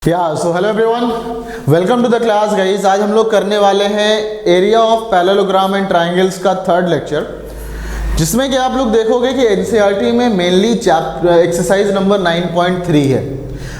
So hello everyone, welcome to the class guys. आज हम लोग करने वाले हैं area of parallelogram and triangles का थर्ड लेक्चर, जिसमें कि आप लोग देखोगे कि एनसीईआरटी में मेनली एक्सरसाइज नंबर 9.3 है,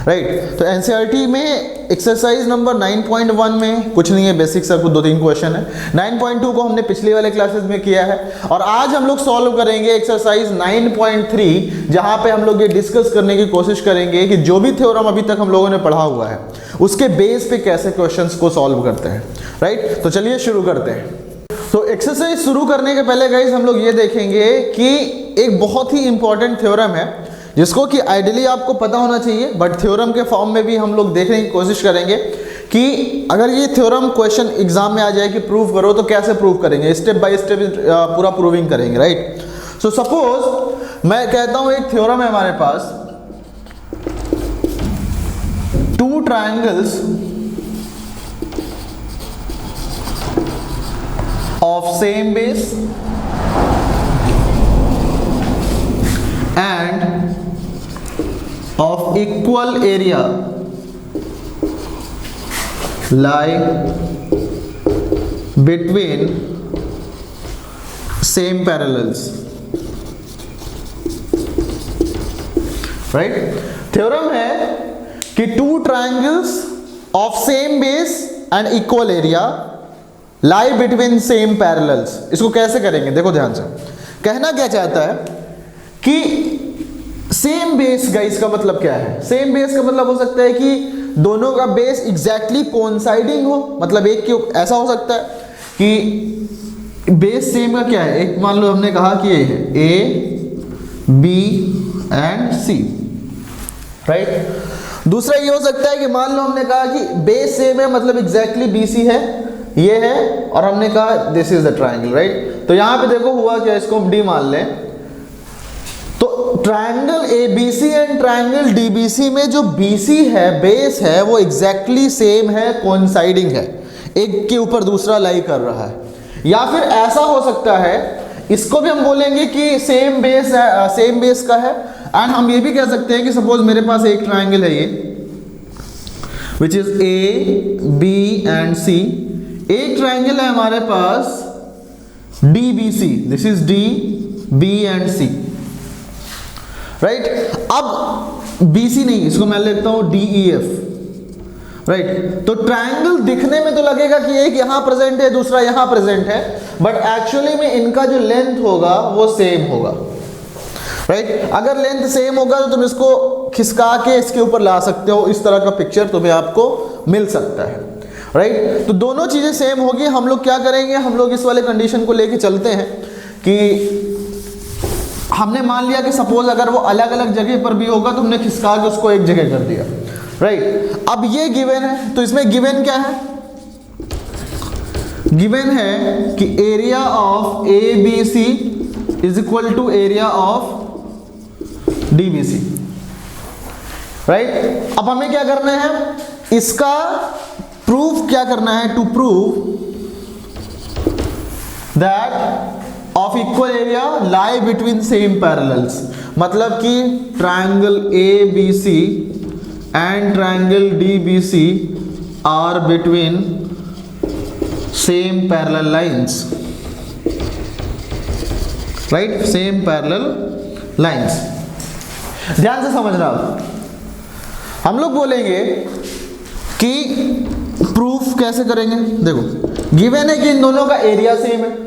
राइट। तो एनसीईआरटी में एक्सरसाइज नंबर 9.1 में कुछ नहीं है, बेसिक सा कुछ 2-3 क्वेश्चन है। 9.2 को हमने पिछले वाले क्लासेस में किया है और आज हम लोग सॉल्व करेंगे एक्सरसाइज 9.3, जहां पे हम लोग ये डिस्कस करने की कोशिश करेंगे कि जो भी थ्योरम अभी तक हम लोगों ने पढ़ा हुआ है उसके बेस पे कैसे क्वेश्चंस को सॉल्व करते हैं, राइट। तो चलिए शुरू करते हैं। तो एक्सरसाइज शुरू करने के पहले गाइज हम लोग ये देखेंगे कि एक बहुत ही इंपॉर्टेंट थ्योरम है जिसको कि आइडियली आपको पता होना चाहिए, बट थ्योरम के फॉर्म में भी हम लोग देखने की कोशिश करेंगे कि अगर ये थ्योरम क्वेश्चन एग्जाम में आ जाए कि प्रूव करो तो कैसे प्रूव करेंगे, स्टेप बाय स्टेप पूरा प्रूविंग करेंगे, राइट। सो सपोज मैं कहता हूं एक थ्योरम है हमारे पास, two triangles of same base and of equal area lie between same parallels, right। Theorem है कि two triangles of same base and equal area lie between same parallels. इसको कैसे करेंगे, देखो ध्यान से। कहना क्या चाहता है कि सेम बेस गाइस का मतलब क्या है? सेम बेस का मतलब हो सकता है कि दोनों का बेस एग्जैक्टली कोइंसाइडिंग हो, मतलब एक क्यों ऐसा हो सकता है कि बेस सेम का क्या है, एक मान लो हमने कहा कि ये है A B and C, right. दूसरा ये हो सकता है कि मान लो हमने कहा कि बेस सेम है, मतलब एग्जैक्टली बी सी है, ये है, और हमने कहा this is the triangle, right. तो यहां पे देखो हुआ क्या, इसको हम डी मान लें, तो triangle ABC and triangle DBC में जो BC है, बेस है, वो एग्जैक्टली सेम है, कोइंसाइडिंग है, एक के ऊपर दूसरा लाई कर रहा है। या फिर ऐसा हो सकता है, इसको भी हम बोलेंगे कि सेम बेस है, सेम बेस का है। एंड हम ये भी कह सकते हैं कि सपोज मेरे पास एक ट्रायंगल है ये, which is AB and C। एक ट्रायंगल है हमारे पास DBC, this is D, B and C, right. अब BC नहीं, इसको मैं लिखता हूं DEF, राइट। तो ट्रायंगल दिखने में तो लगेगा कि एक यहां प्रेजेंट है, दूसरा यहां प्रेजेंट है, बट एक्चुअली में इनका जो लेंथ होगा वो सेम होगा, राइट। अगर लेंथ सेम होगा तो तुम इसको खिसका के इसके ऊपर ला सकते हो, इस तरह का पिक्चर तुम्हें आपको मिल सकता है, राइट। तो दोनों चीजें सेम होगी। हम लोग क्या करेंगे, हम लोग इस वाले कंडीशन को लेके चलते हैं कि हमने मान लिया कि सपोज अगर वो अलग अलग जगह पर भी होगा तो हमने खिसका के उसको एक जगह कर दिया, राइट। अब ये गिवन है, तो इसमें गिवन क्या है, गिवन है कि area of ABC is equal to area of DBC, right. अब हमें क्या करना है, इसका प्रूफ क्या करना है, to prove that of equal area lie between same parallels, मतलब कि triangle ABC and triangle DBC are between same parallel lines, right, same parallel lines. ध्यान से समझना, हम लोग बोलेंगे कि प्रूफ कैसे करेंगे। देखो गिवन है कि इन दोनों का एरिया सेम है,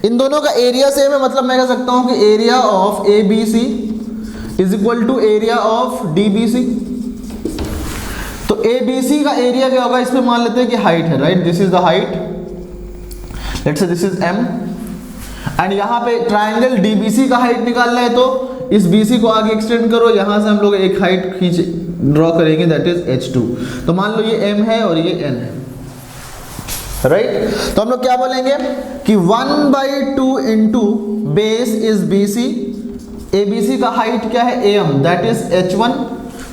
इन दोनों का एरिया सेम है, मतलब मैं कह सकता हूं कि area of ABC is equal to area of DBC। तो ABC का एरिया क्या होगा, इसमें मान लेते हैं कि हाइट है, right, this is the height, let's say this is M। And यहां पे ट्रायंगल DBC का हाइट निकालना है, तो इस BC को आगे एक्सटेंड करो, यहां से हम लोग एक हाइट खींच ड्रॉ करेंगे, दैट इज H2। तो मान लो ये M है और ये N है, राइट। तो हम लोग क्या बोलेंगे कि 1/2 into base is BC, ABC का हाइट क्या है AM, दैट इज H1।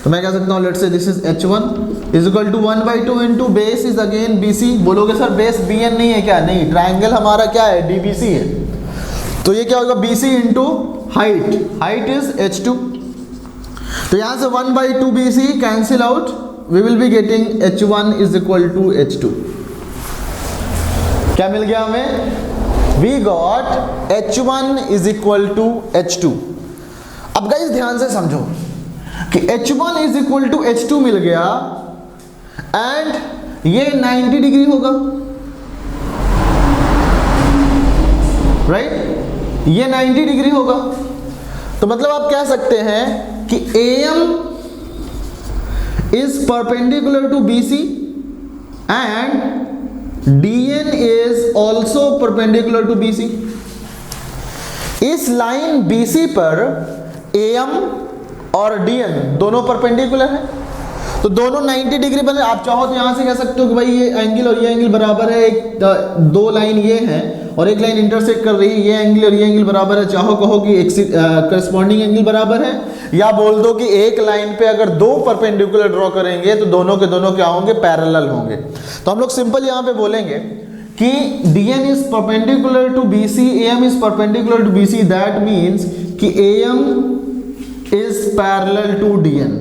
तो मैं कह सकता हूं let's say this is H1 is equal to 1/2 into base is again BC। बोलोगे सर बेस BN नहीं है क्या? नहीं, ट्रायंगल हमारा क्या है, DBC है, तो ये क्या होगा, BC into height, height is H2। तो यहां से 1/2 BC cancel out, we will be getting H1 is equal to H2। क्या मिल गया हमें? We got H1 is equal to H2। अब गाइस ध्यान से समझो कि H1 is equal to H2 मिल गया एंड ये 90 डिग्री होगा, राइट? ये 90 डिग्री होगा। तो मतलब आप कह सकते हैं कि AM is perpendicular to BC and DN is also perpendicular to BC। इस लाइन BC पर AM और DN दोनों परपेंडिकुलर है, तो दोनों 90 डिग्री बने। आप चाहो तो यहां से कह सकते हो कि भाई ये एंगल और ये एंगल बराबर है, एक दो लाइन ये है और एक लाइन इंटरसेक्ट कर रही है, ये एंगल और ये एंगल बराबर है। चाहो कहो कि करस्पॉन्डिंग एंगल बराबर है, या बोल दो कि एक लाइन पे अगर दो परपेंडिकुलर ड्रॉ करेंगे तो दोनों के दोनों क्या होंगे? पैरेलल होंगे। तो हम लोग सिंपल यहां पे बोलेंगे कि DN is perpendicular to BC, AM is perpendicular to BC, that means कि AM is parallel to DN,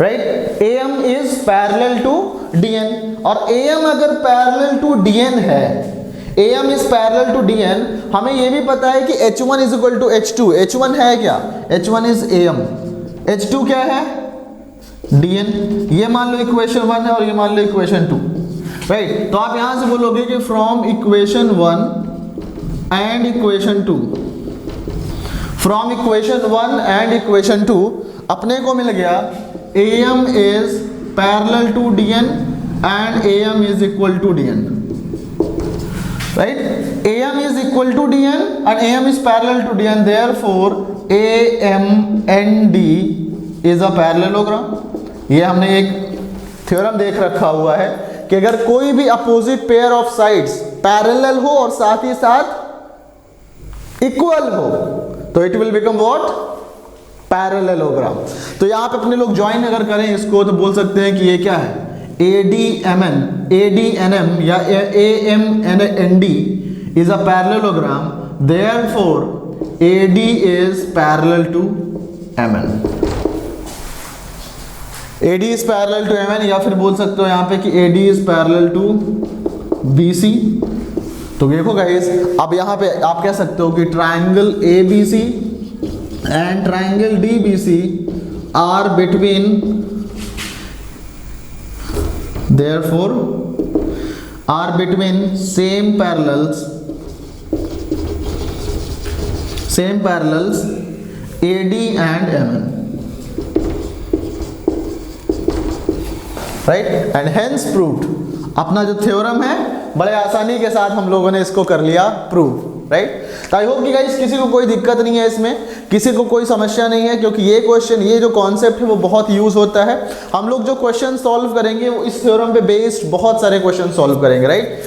right? AM is parallel to DN, और AM अगर पैरेलल टू DN है, AM is parallel to DN, हमें यह भी पता है कि H1 is equal to H2। H1 है क्या? H1 इज AM, H2 क्या है? DN। ये मान लो इक्वेशन 1 है और ये मान लो इक्वेशन 2, राइट? तो आप यहां से बोलोगे कि from equation 1 and equation 2, from equation 1 and equation 2 अपने को मिल गया AM is parallel to DN and AM is equal to DN, right? AM is equal to DN and AM is parallel to DN, therefore AMND is a parallelogram। ये हमने एक theorem देख रखा हुआ है कि अगर कोई भी opposite pair of sides parallel हो और साथ ही साथ इक्वल हो तो it will become what? Parallelogram. तो यहां पे अपने लोग ज्वाइन अगर करें इसको तो बोल सकते हैं कि ये क्या है? ADMN, ADNM या AMND is a parallelogram, therefore AD is parallel to MN। AD is parallel to MN, या फिर बोल सकते हो यहां पे कि AD is parallel to BC। तो देखो गाइस, अब यहां पे आप कह सकते हो कि triangle ABC and triangle DBC are between, therefore are between same parallels AD and MN, right? and hence proved। अपना जो थ्योरम है बड़े आसानी के साथ हम लोगों ने इसको कर लिया प्रूव, राइट? तो आई होप कि गाइस किसी को कोई दिक्कत नहीं है इसमें, किसी को कोई समस्या नहीं है, क्योंकि ये क्वेश्चन, ये जो कॉन्सेप्ट है वो बहुत यूज होता है। हम लोग जो क्वेश्चन सॉल्व करेंगे वो इस थ्योरम पे बेस्ड बहुत सारे क्वेश्चन सॉल्व करेंगे, राइट?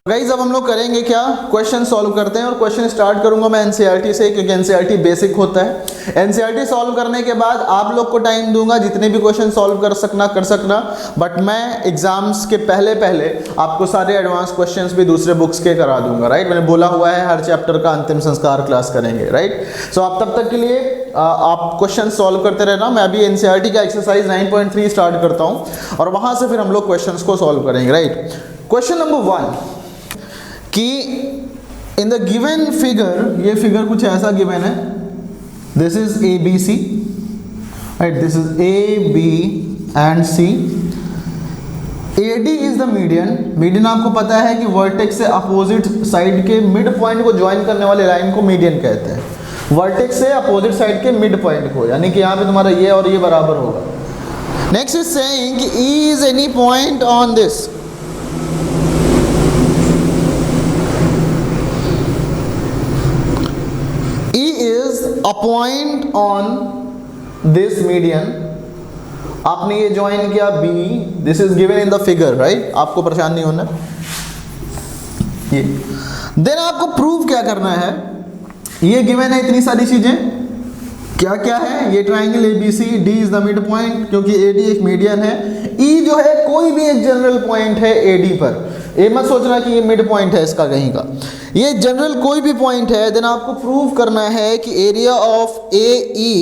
गाइस अब हम लोग करेंगे क्या? क्वेश्चन सॉल्व करते हैं, और क्वेश्चन स्टार्ट करूंगा मैं एनसीईआरटी से, क्योंकि एनसीईआरटी बेसिक होता है। एनसीईआरटी सॉल्व करने के बाद आप लोग को टाइम दूंगा जितने भी क्वेश्चन सॉल्व कर सकना, बट मैं एग्जाम्स के पहले आपको सारे एडवांस क्वेश्चंस भी दूसरे बुक्स के करा दूंगा, राइट? मैंने बोला हुआ है हर चैप्टर का अंतिम संस्कार क्लास करेंगे, राइट? सो आप तब तक के लिए आप क्वेश्चन सॉल्व करते रहना। मैं अभी एनसीईआरटी का एक्सरसाइज 9.3 स्टार्ट करता हूँ और वहां से फिर हम लोग क्वेश्चन को सॉल्व करेंगे, राइट? क्वेश्चन नंबर 1 कि इन द गिवन फिगर, ये फिगर कुछ ऐसा गिवन है, this is ABC, right? This is A, B and C। AD is the median. Median आपको पता है कि वर्टेक्स से अपोजिट साइड के मिड पॉइंट को ज्वाइन करने वाले लाइन को मीडियन कहते हैं। वर्टेक्स से अपोजिट साइड के मिड पॉइंट को, यानी कि यहाँ पे तुम्हारा ये और ये बराबर होगा। नेक्स्ट इज सेइंग कि E is any point on this, a point on this median। आपने ये ज्वाइन किया B, this is given in the figure, right? आपको परेशान नहीं होना ये। देन आपको प्रूव क्या करना है? ये गिवन है इतनी सारी चीजें, क्या क्या है? ये triangle ABC, D is the mid point क्योंकि AD एक मीडियन है। E जो है कोई भी एक जनरल पॉइंट है AD पर। ये मत सोचना कि ये मिड पॉइंट है इसका कहीं का, ये जनरल कोई भी पॉइंट है। देन आपको प्रूव करना है कि area of A E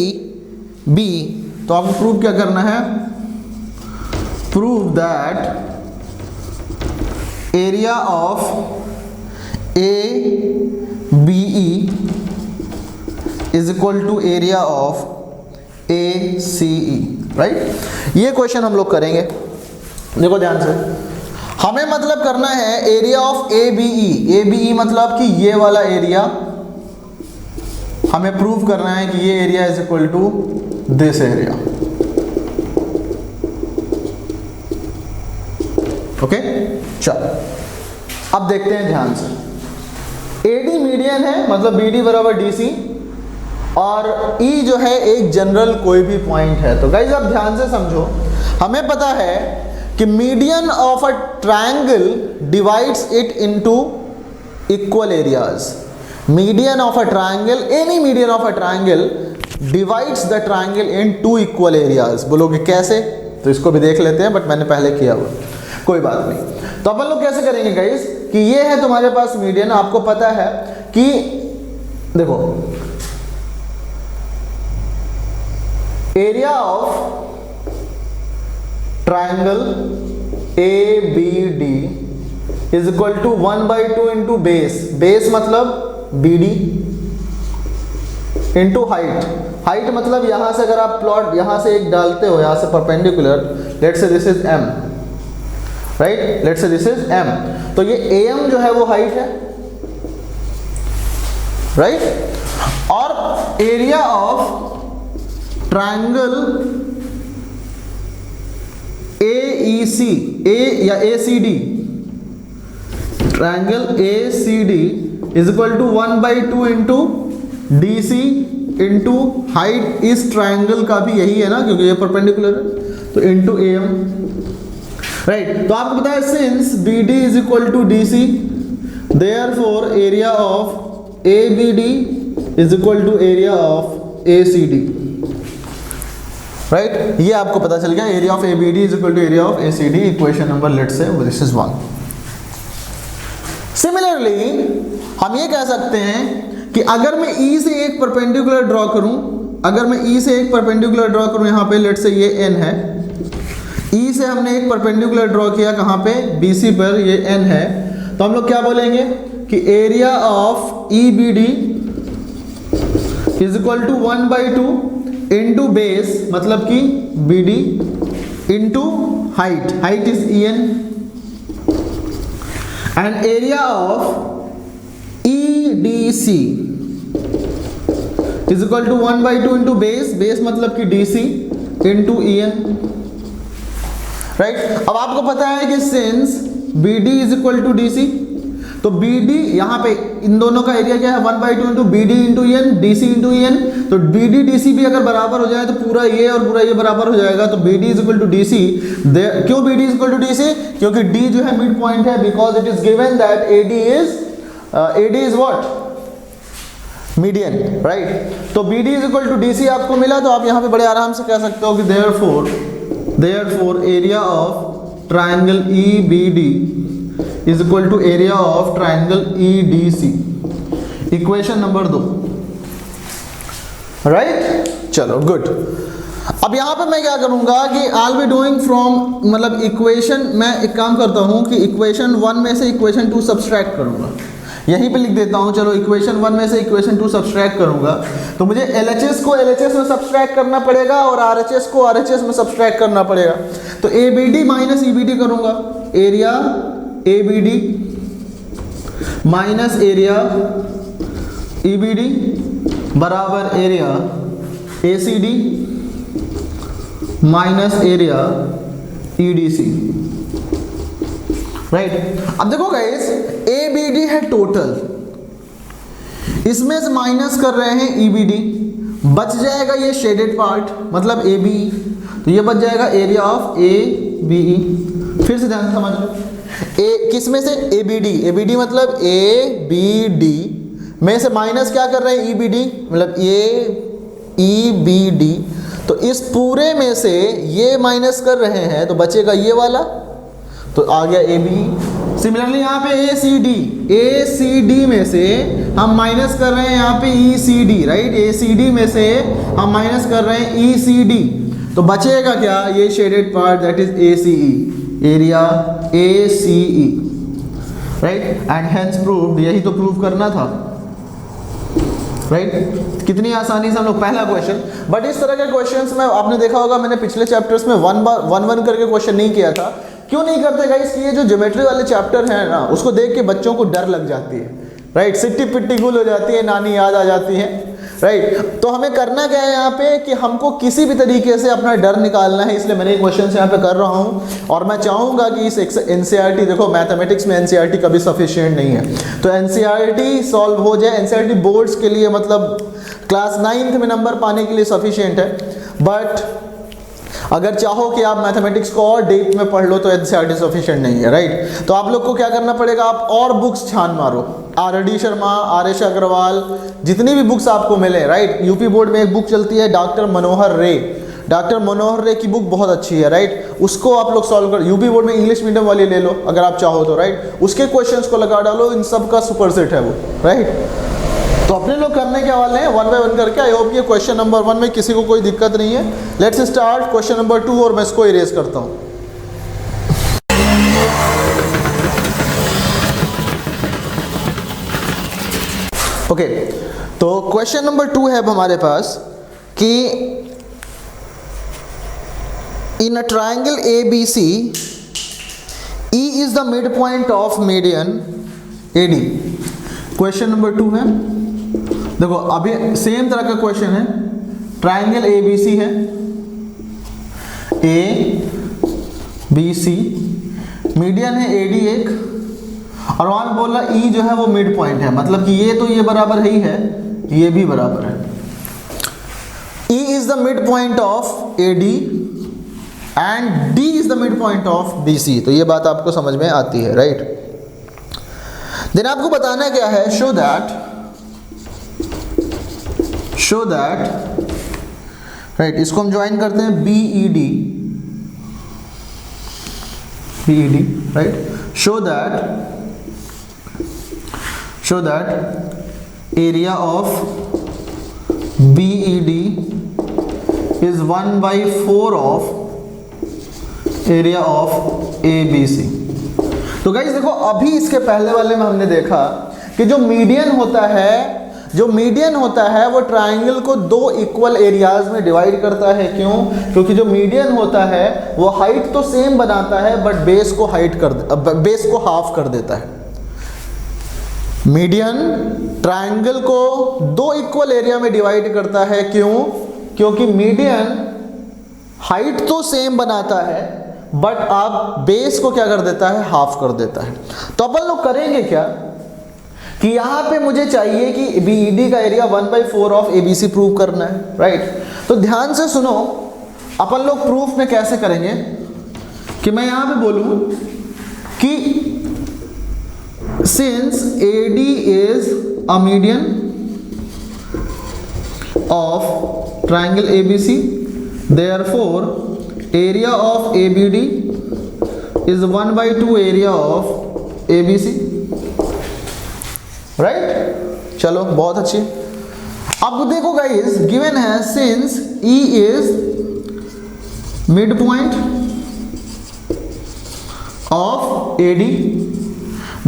B, तो आपको प्रूव क्या करना है, prove that area of A B E is equal to area of A C E, right. ये क्वेश्चन हम लोग करेंगे, देखो ध्यान से। हमें मतलब करना है area of A B E, A B E मतलब कि ये वाला एरिया, हमें प्रूव करना है कि ये area is equal to this area, okay. चलो अब देखते हैं ध्यान से, एडी मीडियन है मतलब बीडी बराबर डीसी, और ई जो है एक जनरल कोई भी पॉइंट है। तो गाइस आप ध्यान से समझो, हमें पता है कि median of a triangle divides it into equal areas. Median of a triangle, any median of a triangle divides the triangle into equal areas. बोलोगे कैसे, तो इसको भी देख लेते हैं, बट मैंने पहले किया हुआ, कोई बात नहीं। तो अपन लोग कैसे करेंगे गाइस कि ये है तुम्हारे पास मीडियन, आपको पता है कि देखो area of triangle A B D is equal to 1/2 into base, base मतलब B D into height, height मतलब यहां से अगर आप प्लॉट यहां से एक डालते हो, यहां से perpendicular, let's say this is M, right, let's say this is M, तो ये एम जो है वो हाइट है, राइट। और area of triangle A E C, A या A C D, triangle A C D is equal to 1/2 into D C into height इस triangle का भी यही है ना, क्योंकि ये परपेंडिकुलर है, तो इंटू ए एम, राइट। तो आपको पता है since B D is equal to D C, therefore area of A B D is equal to area of A C D, right. ये आपको पता चल गया, area of A B D is equal to area of A C D, equation number let's say this is 1। Similarly हम ये कह सकते हैं कि अगर मैं ई से एक परपेंडिकुलर ड्रॉ करूं, अगर मैं ई से एक परपेंडिकुलर ड्रॉ करूं, यहां पे लेट्स से ये एन है, ई से हमने एक परपेंडिकुलर ड्रॉ किया कहां पे, बी सी पर, ये एन है, तो हम लोग क्या बोलेंगे कि area of E B D is equal to 1/2 into base मतलब कि B D into height, height is E N, and area of E D C is equal to 1/2 into base, base मतलब कि D C into E N, right. अब आपको पता है कि since B D is equal to D C, तो B D यहाँ पे इन दोनों का एरिया क्या है, 1/2 into B D into N, D C into N, तो बी डी डी सी भी अगर बराबर हो जाए तो पूरा ये और पूरा ये बराबर हो जाएगा, तो B D is equal to D C. क्यों B D is equal to D C, क्योंकि डी जो है मिड पॉइंट है, because it is given that A D is what, median, right. तो B D is equal to D C आपको मिला, तो आप यहाँ पे बड़े आराम से कह सकते हो कि therefore area of triangle E B D is equal to area of triangle E D C, equation number 2, right. चलो गुड। अब यहाँ पे मैं क्या करूँगा कि I will be doing from, मतलब इक्वेशन, मैं एक काम करता हूँ कि इक्वेशन 1 में से इक्वेशन 2 सब्सट्रैक्ट करूँगा, यहीं पे लिख देता हूँ। चलो इक्वेशन 1 में से इक्वेशन 2 सब्सट्रैक्ट करूँगा, तो मुझे LHS को LHS में सब्सट्रैक्ट करना पड़ेगा और RHS को RHS में सब्सट्रैक्ट करना पड़ेगा। तो ABD माइनस EBD करूँगा, area ABD minus area EBD बराबर area ACD minus area EDC, right. अब देखो गाइस, ABD है टोटल, इसमें से माइनस कर रहे हैं EBD, बच जाएगा ये शेडेड पार्ट मतलब ABE, तो ये बच जाएगा एरिया ऑफ ABE। फिर से ध्यान से समझ लो, किस में से ABD मतलब ABD में से माइनस क्या कर रहे हैं EBD मतलब EBD, तो इस पूरे में से ये माइनस कर रहे हैं तो बचेगा ये वाला, तो आ गया ABE। सिमिलरली यहाँ पे ACD में से हम माइनस कर रहे हैं यहाँ पे ECD, राइट। ACD में से हम माइनस कर रहे हैं ECD, तो बचेगा क्या, ये shaded part, that is ACE, area ACE, right. And hence proved, यही तो प्रूव करना था, राइट। कितनी आसानी से हम लोग, पहला क्वेश्चन। बट इस तरह के क्वेश्चंस में आपने देखा होगा, मैंने पिछले चैप्टर्स में वन करके क्वेश्चन नहीं किया था। क्यों नहीं करते गाइस, कि ये जो ज्योमेट्री वाले चैप्टर हैं ना, उसको देख के बच्चों को डर लग जाती है, राइट। सिट्टी पिट्टी गुल हो जाती है, नानी याद आ जाती है, राइट। तो हमें करना क्या है यहाँ पे, कि हमको किसी भी तरीके से अपना डर निकालना है, इसलिए मैंने क्वेश्चन यहाँ पे कर रहा हूँ। और मैं चाहूँगा कि इस NCERT, देखो मैथमेटिक्स में NCERT कभी सफिशिएंट नहीं है, तो NCERT सॉल्व हो जाए। NCERT बोर्ड्स के लिए मतलब क्लास 9th में नंबर पाने के लिए सफिशिएंट है, बट अगर चाहो कि आप मैथमेटिक्स को और डीप में पढ़ लो तो NCERT सफिशिएंट नहीं है, राइट। तो आप लोग को क्या करना पड़ेगा, आप और बुक्स छान मारो, RD शर्मा, RS अग्रवाल, जितनी भी बुक्स आपको मिले, राइट। यूपी बोर्ड में एक बुक चलती है डॉक्टर मनोहर रे की बुक बहुत अच्छी है, राइट। उसको आप लोग सॉल्व कर, यूपी बोर्ड में इंग्लिश मीडियम वाली ले लो अगर आप चाहो तो, राइट। उसके क्वेश्चंस को लगा डालो, इन सब का सुपर सेट है वो, राइट। तो अपने लोग करने के वाले हैं 1 बाय 1 करके। आई होप ये क्वेश्चन नंबर 1 में किसी को कोई दिक्कत नहीं है। लेट्स स्टार्ट क्वेश्चन नंबर 2, और मैं इसको इरेज करता हूँ। ओके, तो क्वेश्चन नंबर 2 है अब हमारे पास कि in a triangle ABC E is the midpoint of median AD। Question number 2 है, देखो अभी सेम तरह का क्वेश्चन है। ट्रायंगल ABC है, ABC, मीडियन है AD एक, और वहां बोल रहा E जो है वो मिड पॉइंट है, मतलब कि ये तो ये बराबर ही है, ये भी बराबर है। E is the midpoint of AD and D is the midpoint of BC। तो ये बात आपको समझ में आती है, राइट। देन आपको बताना क्या है, शो दैट, राइट। इसको हम ज्वाइन करते हैं BED, right. Show that area of BED is 1/4 of area of ABC। तो गाइस देखो, अभी इसके पहले वाले में हमने देखा कि जो मीडियन होता है वो ट्रायंगल को 2 इक्वल एरियाज में डिवाइड करता है। क्यों? क्योंकि जो मीडियन होता है वो हाइट तो सेम बनाता है, बट बेस को हाफ कर देता है। मीडियन ट्रायंगल को 2 इक्वल एरिया में डिवाइड करता है। क्यों? क्योंकि मीडियन हाइट तो सेम बनाता है, बट आप बेस को क्या कर देता है, हाफ कर देता है। तो अपन लोग करेंगे क्या कि यहां पे मुझे चाहिए कि BED का एरिया 1/4 ऑफ ABC प्रूव करना है, राइट। तो ध्यान से सुनो, अपन लोग प्रूफ में कैसे करेंगे कि मैं यहां पे बोलूं कि since AD is a median of triangle ABC, therefore area of ABD is 1/2 area of ABC, right. चलो बहुत अच्छी। अब देखो गाइस, गिवन है since E is mid point of AD,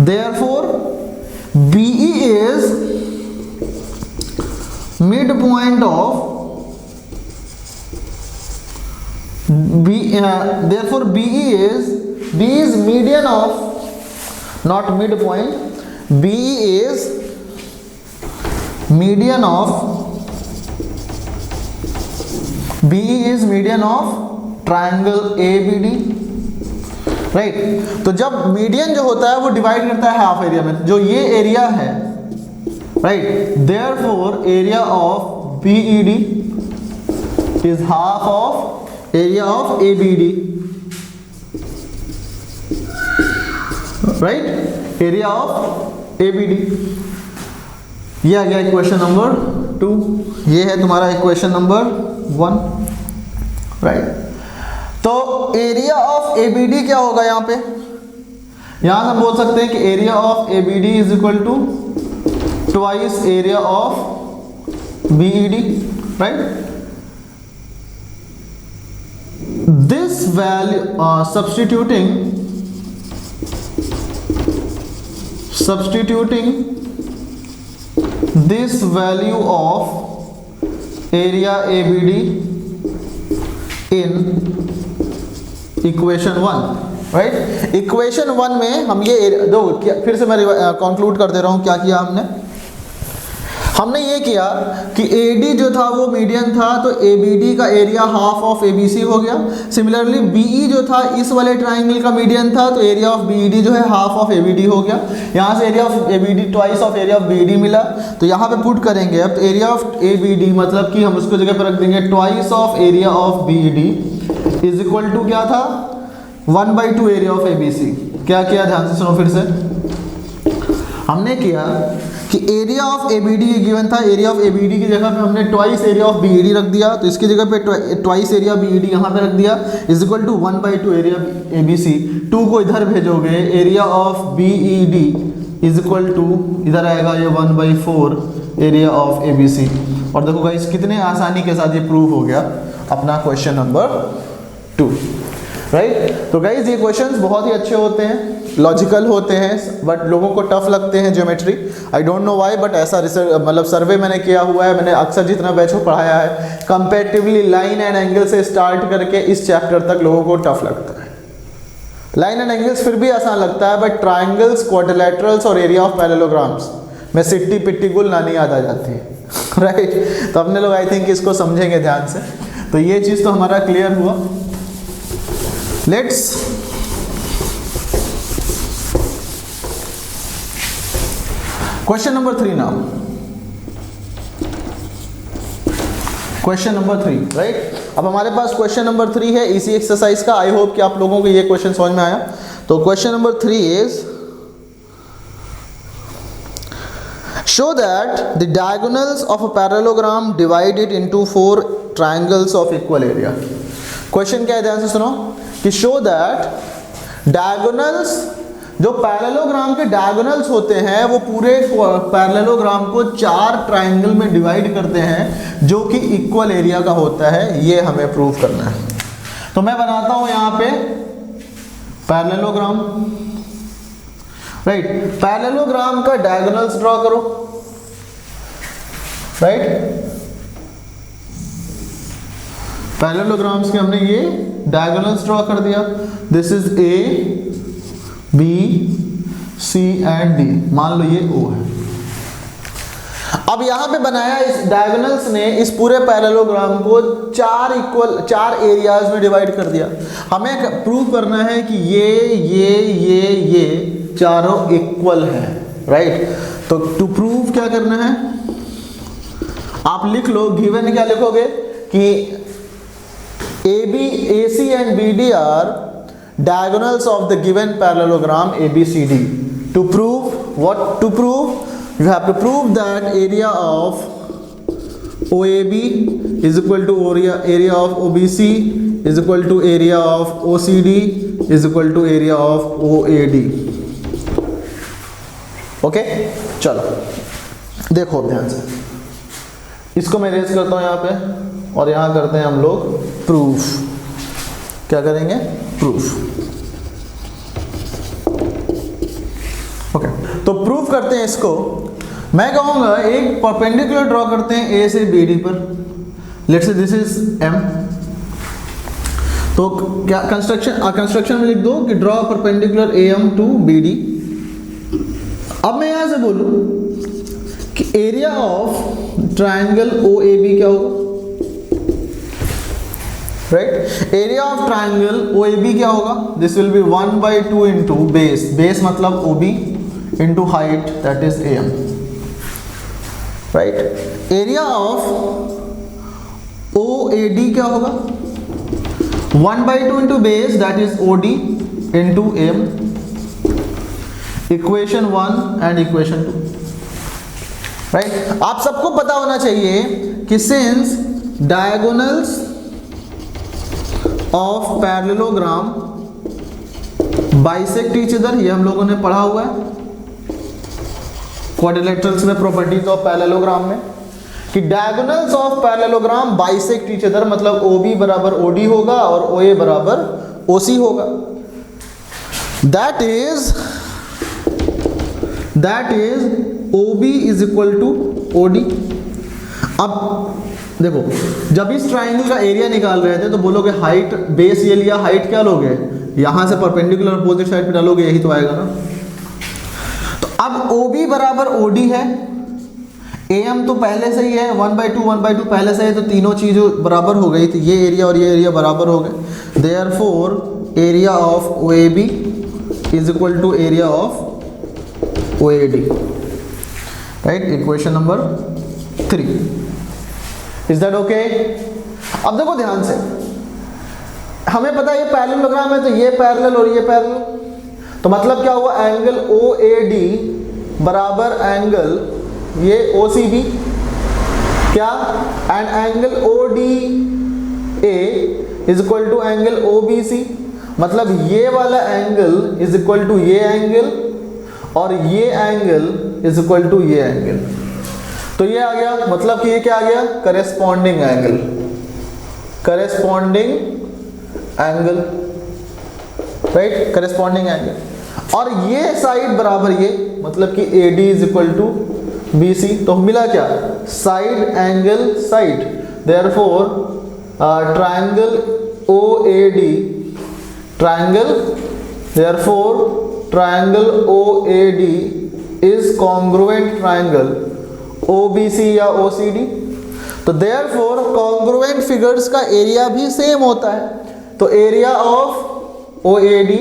therefore BE is mid point of therefore B is median of, not midpoint, B is median of triangle ABD, right. तो जब median जो होता है वो डिवाइड करता है half area में, जो ये एरिया है, right. therefore area of BED is half of area of ABD, right. Area of ABD। ये आ गया इक्वेशन नंबर 2, ये है तुम्हारा इक्वेशन नंबर 1, राइट। तो एरिया ऑफ ABD क्या होगा यहाँ पे, यहां से हम बोल सकते हैं कि area of ABD is equal to twice area of BED, right. This value substituting this value of area ABD in equation 1, right. Equation 1 में हम ये दो, फिर से मैं कंक्लूड कर दे रहा हूँ क्या किया हमने ये किया कि AD जो था वो मीडियन था, तो ABD का एरिया हाफ ऑफ ABC हो गया। सिमिलरली BE जो था इस वाले ट्राइंगल का मीडियन था, तो एरिया ऑफ BED जो है हाफ ऑफ ABD हो गया। यहाँ से area of ABD twice of area of BED मिला, तो यहाँ पे पुट करेंगे अब एरिया ऑफ ABD मतलब कि हम उसको जगह पर रख देंगे twice of area of BED is equal to क्या था 1/2 एरिया ऑफ ABC। क्या किया ध्यान से सुनो फिर से, हमने किया कि एरिया ऑफ ABD गिवन था, एरिया ऑफ ABD की जगह पे हमने ट्वाइस एरिया ऑफ BED रख दिया, तो इसकी जगह पे ट्वाइस एरिया BED यहाँ पे रख दिया is equal to 1/2 area ABC। 2 को इधर भेजोगे, area of BED is equal to इधर आएगा ये 1/4 एरिया ऑफ ABC। और देखो गाइस कितने आसानी के साथ ये प्रूव हो गया अपना क्वेश्चन नंबर 2, राइट। तो गाइज ये क्वेश्चंस बहुत ही अच्छे होते हैं, लॉजिकल होते हैं, बट लोगों को टफ लगते हैं geometry. I don't know why, but ऐसा रिसर्च मतलब सर्वे मैंने किया हुआ है, मैंने अक्सर जितना बैच को पढ़ाया है कंपैरेटिवली लाइन एंड एंगल से स्टार्ट करके इस चैप्टर तक लोगों को टफ लगता है। लाइन एंड एंगल्स फिर भी आसान लगता है, बट ट्राइंगल्स, क्वाड्रिलेटरल्स और एरिया ऑफ पैरेललोग्राम्स में सिट्टी पिट्टी गुल नानी याद आ जाती है, राइट। तो अपने लोग आई थिंक इसको समझेंगे ध्यान से। तो ये चीज़ तो हमारा क्लियर हुआ। Let's question number 3 now. Question number 3, right. अब हमारे पास क्वेश्चन नंबर 3 है इसी एक्सरसाइज का। आई होप कि आप लोगों को ये क्वेश्चन समझ में आया। तो question number 3 is show that the diagonals of a parallelogram divided into 4 triangles of equal area। Question क्या है ध्यान से सुनो कि show that diagonals, जो पैरेललोग्राम के डायगोनल्स होते हैं वो पूरे पैरेललोग्राम को 4 ट्राइंगल में डिवाइड करते हैं जो कि इक्वल एरिया का होता है। ये हमें प्रूव करना है। तो मैं बनाता हूं यहां पे पैरेललोग्राम, राइट। पैरेललोग्राम का डायगोनल्स ड्रॉ करो, राइट। पैरेललोग्राम्स के हमने ये डायगोनल्स ड्रॉ कर दिया। This is A, B, C and D। मान लो ये O है। अब यहां पे बनाया इस डायगोनल्स ने इस पूरे पैरेललोग्राम को 4 एरियाज में डिवाइड कर दिया। हमें प्रूव करना है कि ये चारों इक्वल हैं, राइट। तो टू प्रूव क्या करना है, आप लिख लो, गिवन क्या लिखोगे कि AC and BD are diagonals of the given parallelogram ABCD। To prove what? To prove, you have to prove that area of OAB is equal to area of OBC is equal to area of OCD is equal to area of OAD। Okay, चलो देखो ध्यान से, इसको मैं raise करता हूं यहां पे और यहां करते हैं हम लोग प्रूफ। क्या करेंगे? प्रूफ। ओके, तो प्रूफ करते हैं इसको। मैं कहूंगा एक परपेंडिकुलर ड्रॉ करते हैं A से BD पर। Let's say this is M। तो क्या कंस्ट्रक्शन में लिख दो कि draw perpendicular AM to BD। अब मैं यहां से बोलूं कि एरिया ऑफ ट्राइंगल OAB क्या होगा, right. Area of triangle OAB क्या होगा? This will be 1/2 into base मतलब OB into height that is AM, right. Area of OAD क्या होगा? 1/2 into base that is OD into AM। Equation 1 and equation 2, right. आप सबको पता होना चाहिए कि since diagonals of parallelogram bisect each other, ये हम लोगों ने पढ़ा हुआ है क्वाड्रिलेटरल्स में, प्रॉपर्टीज ऑफ पैरेललोग्राम में, कि diagonals of parallelogram bisect each other, मतलब OB बराबर OD होगा और OA बराबर OC होगा। That is OB is equal to OD। अब देखो, जब इस ट्राइंगल का एरिया निकाल रहे थे तो बोलोगे हाइट, बेस ये लिया, हाइट क्या लोगे, यहां से परपेंडिकुलर अपोजिट साइड पे डालोगे, यही तो आएगा ना। तो अब OB बराबर OD है, AM तो पहले से ही है, 1/2 पहले से है, तो तीनों चीज़ों बराबर हो गई, तो ये एरिया और ये एरिया बराबर हो गए। Therefore area of OAB is equal to area of OAD, right. Equation number 3, is that okay. अब देखो ध्यान से, हमें पता है ये पैरेललोग्राम है, तो ये पैरेलल और ये पैरेलल, तो मतलब क्या हुआ, एंगल OAD बराबर एंगल ये OCB, क्या, and angle ODA is equal to angle OBC, मतलब ये वाला एंगल इज इक्वल टू ये एंगल और ये एंगल इज इक्वल टू ये एंगल। तो ये आ गया, मतलब कि ये क्या आ गया, corresponding angle, corresponding angle, right, corresponding angle. और ये साइड बराबर ये, मतलब कि AD is equal to BC, तो मिला क्या, side angle side. Therefore triangle OAD, triangle, therefore triangle OAD is congruent triangle OBC या OCD। तो देयरफॉर कॉन्ग्रुएंट फिगर्स का एरिया भी सेम होता है, तो एरिया ऑफ OAD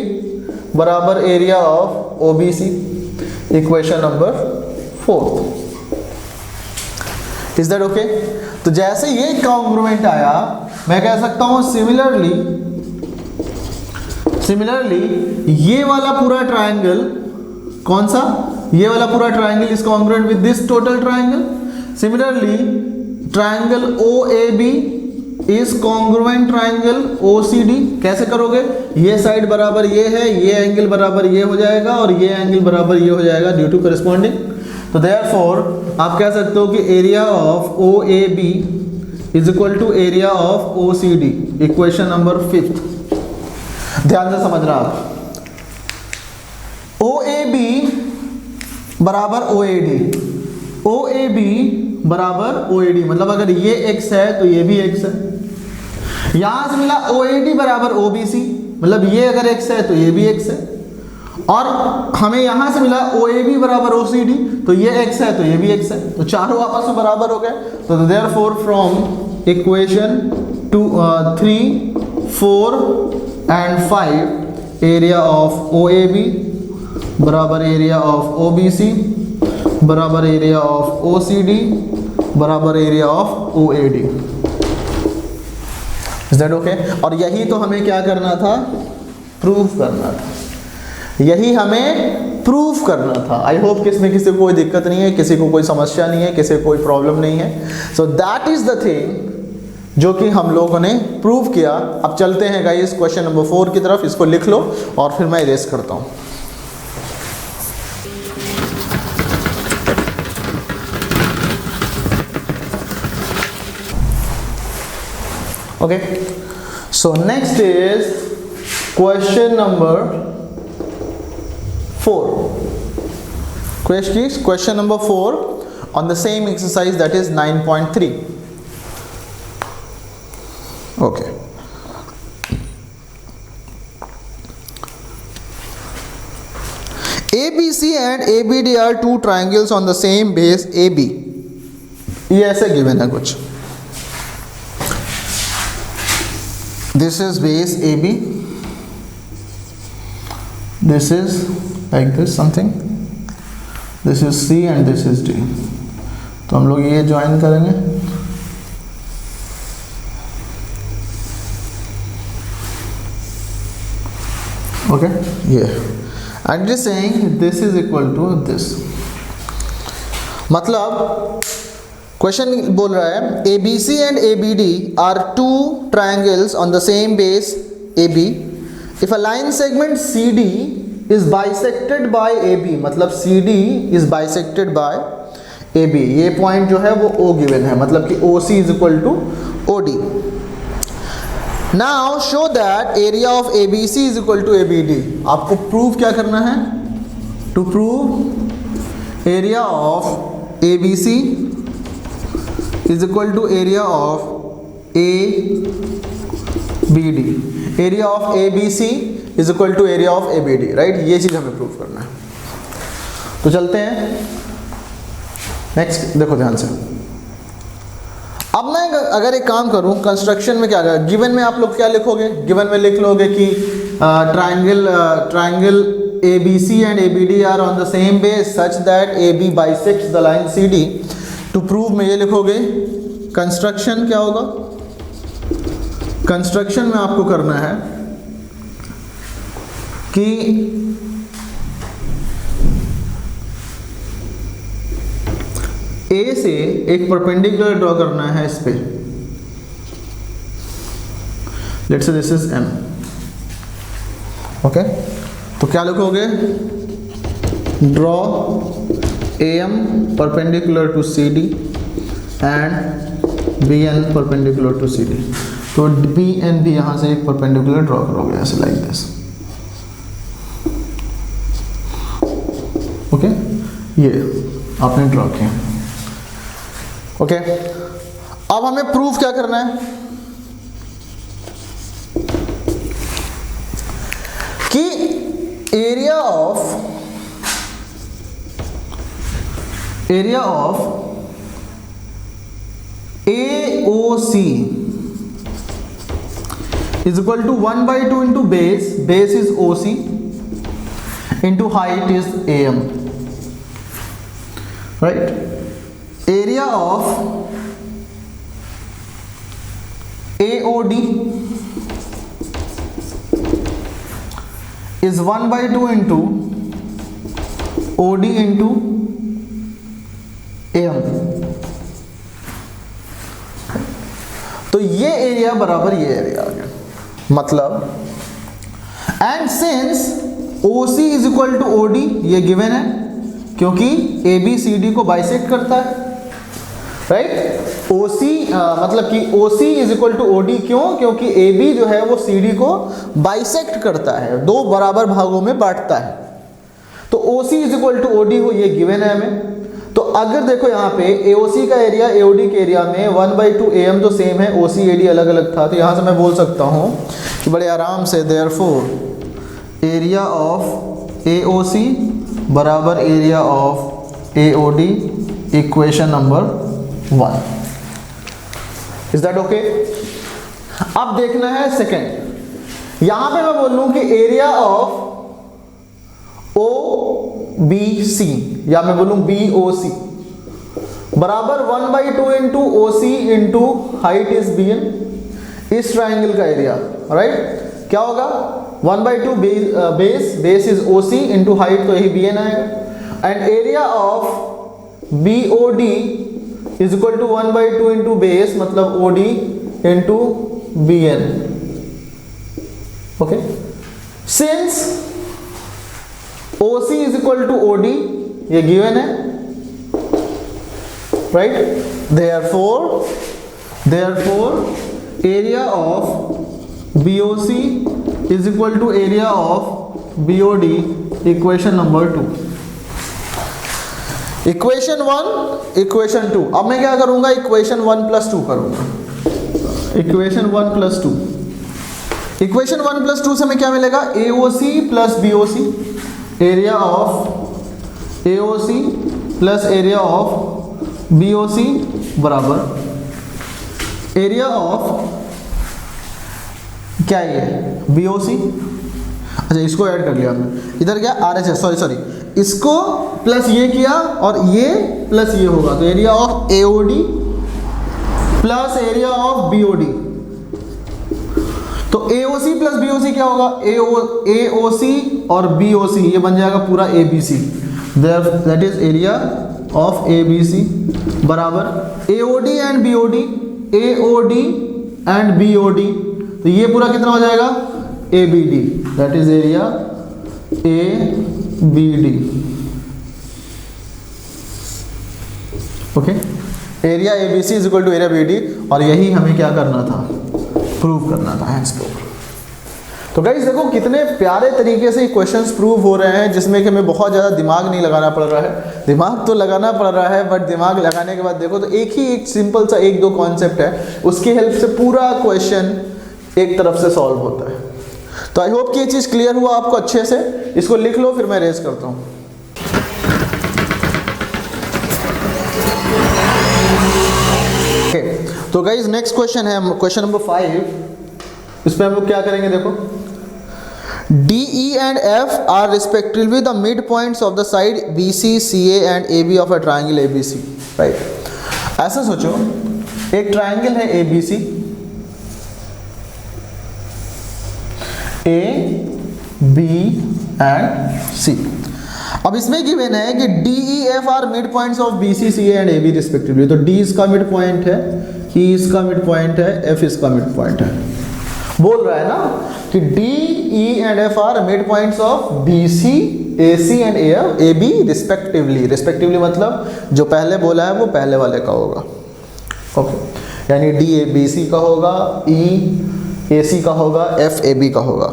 बराबर area of OBC। Equation number 4, is that okay. तो जैसे ये कॉन्ग्रुएंट आया, मैं कह सकता हूं सिमिलरली ये वाला पूरा ट्रायंगल, कौन सा, ये वाला पूरा triangle is congruent with this total triangle. Similarly triangle OAB is congruent triangle OCD। कैसे करोगे, ये साइड बराबर ये है, ये एंगल बराबर ये हो जाएगा और ये एंगल बराबर ये हो जाएगा ड्यू टू करेस्पॉन्डिंग। तो देयरफॉर आप कह सकते हो कि area of OAB is equal to area of OCD। Equation number 5, ध्यान से समझना आप। OAB बराबर OAD, OAB बराबर OAD, मतलब अगर ये x है तो ये भी x है। यहां से मिला OAD बराबर OBC, मतलब ये अगर x है तो ये भी x है, और हमें यहां से मिला OAB बराबर OCD, तो ये x है तो ये भी x है, तो चारों आपस में बराबर हो गए। तो therefore from equation 3, 4 and 5 area of OAB बराबर एरिया ऑफ OBC बराबर एरिया ऑफ OCD बराबर area of OAD। Is that okay. और यही तो हमें क्या करना था, प्रूव करना था, यही हमें प्रूव करना था। आई होप कि इसमें किसी को कोई दिक्कत नहीं है, किसी को कोई समस्या नहीं है, किसी को कोई प्रॉब्लम नहीं है। So that is the thing जो कि हम लोगों ने प्रूव किया। अब चलते हैं गाइस क्वेश्चन नंबर 4 की तरफ, इसको लिख लो और फिर मैं इरेज करता हूँ। Okay, so next is question number 4. Question number 4 on the same exercise, that is 9.3. Okay. ABC and ABD are two triangles on the same base AB. ये ऐसे given है कुछ। This is base AB, this is like this something, this is C and this is D। तो हम लोग ये join करेंगे, okay, ये and it is saying this is equal to this। मतलब क्वेश्चन बोल रहा है ABC and ABD are two triangles on the same base AB if a line segment C D is bisected by A B, मतलब C D is bisected by A B, ये point जो है वो O given है, मतलब कि O C is equal to O D. Now show that area of A B C is equal to A B D. आपको prove क्या करना है? To prove area of A B C is equal to area of A B D. Area of A B C is equal to area of A B D, right? ये चीज हमें prove करना है। तो चलते हैं नेक्स्ट, देखो ध्यान से। अब मैं अगर एक काम करूं कंस्ट्रक्शन में, क्या गिवन में आप लोग क्या लिखोगे? गिवन में लिख लोगे कि triangle A B C and A B D are on the same base such that A B bisects the line C D. To prove में ये लिखोगे। कंस्ट्रक्शन क्या होगा? कंस्ट्रक्शन में आपको करना है कि ए से एक परपेंडिकुलर ड्रॉ करना है इस पे। Let's say this is M, okay? तो क्या लिखोगे? Draw A M perpendicular to C D and B N perpendicular to C D. तो बी एन भी यहां से एक परपेंडिकुलर ड्रॉ करोगे ऐसे, लाइक दिस, ओके? ये आपने ड्रॉ किया, ओके? अब हमें प्रूफ क्या करना है कि area of AOC is equal to 1/2 into base is OC into height is AM, right? Area of AOD is 1/2 into OD into AM। तो ये एरिया बराबर ये एरिया आ गया, मतलब and since OC is equal to OD, ये given है क्योंकि ABCD को बाइसेक्ट करता है, राइट? OC मतलब कि OC is equal to OD, क्यों? क्योंकि AB जो है वो CD को बाइसेक्ट करता है, दो बराबर भागों में बांटता है। तो OC is equal to OD हो, ये गिवन है हमें। तो अगर देखो यहाँ पे AOC का एरिया AOD के एरिया में 1/2 AM तो सेम है, OC AD अलग अलग था, तो यहाँ से मैं बोल सकता हूँ कि बड़े आराम से देयरफॉर एरिया ऑफ AOC बराबर area of AOD, equation number 1। Is that okay? अब देखना है सेकेंड। यहाँ पे मैं बोल लूँ कि एरिया ऑफ OBC या मैं बोलूं BOC बराबर 1/2 into OC into height is BN, इस ट्राइंगल का एरिया, राइट? क्या होगा? 1/2 base is OC into height, तो यही BN आएगा। And area of BOD is equal to 1/2 into base, मतलब OD into BN, okay? Since OC is equal to OD, ये given है, right? Therefore area of BOC is equal to area of BOD, equation number 2। Equation 1, equation 2। अब मैं क्या करूंगा? Equation 1 + 2 करूंगा। Equation 1 + 2, equation 1 + 2 से हमें क्या मिलेगा? AOC + BOC, area of AOC plus area of BOC बराबर एरिया ऑफ क्या ये BOC। अच्छा, इसको ऐड कर लिया हमने, इधर क्या RHS, सॉरी इसको प्लस ये किया और ये प्लस ये होगा, तो area of AOD plus area of BOD। तो AOC प्लस BOC क्या होगा? AOC और BOC, ये बन जाएगा पूरा ABC, that is area of ABC बराबर AOD and BOD, AOD and BOD, तो ये पूरा कितना हो जाएगा? ABD, that is area ABD. Okay, area ABC is equal to area BD, और यही हमें क्या करना था, प्रूव करना था, हैंस प्रूव। तो गाइस देखो कितने प्यारे तरीके से क्वेश्चंस प्रूव हो रहे हैं, जिसमें कि हमें बहुत ज़्यादा दिमाग नहीं लगाना पड़ रहा है। दिमाग तो लगाना पड़ रहा है, बट दिमाग लगाने के बाद देखो तो एक सिंपल सा 1-2 कॉन्सेप्ट है, उसकी हेल्प से पूरा क्वेश्चन एक तरफ से सॉल्व होता है। तो आई होप कि ये चीज़ क्लियर हुआ आपको अच्छे से। इसको लिख लो, फिर मैं रेज करता हूँ। तो गाइज नेक्स्ट क्वेश्चन है क्वेश्चन नंबर 5। इस पे हम लोग क्या करेंगे, देखो D, E and F are respectively the midpoints of the side BC, CA and AB of a triangle ABC, right? ऐसा सोचो, एक ट्राइंगल है ABC, A, B and C। अब इसमें गिवन है कि D, E, F are midpoints of BC, CA and AB respectively। तो D इसका मिड पॉइंट है, E इसका मिड पॉइंट है, F इसका मिड पॉइंट है। बोल रहा है ना कि D, E and F are midpoints of BC, AC and AB respectively। respectively मतलब जो पहले बोला है वो पहले वाले का होगा, ओके, यानी D BC का होगा, E AC का होगा, F AB का होगा।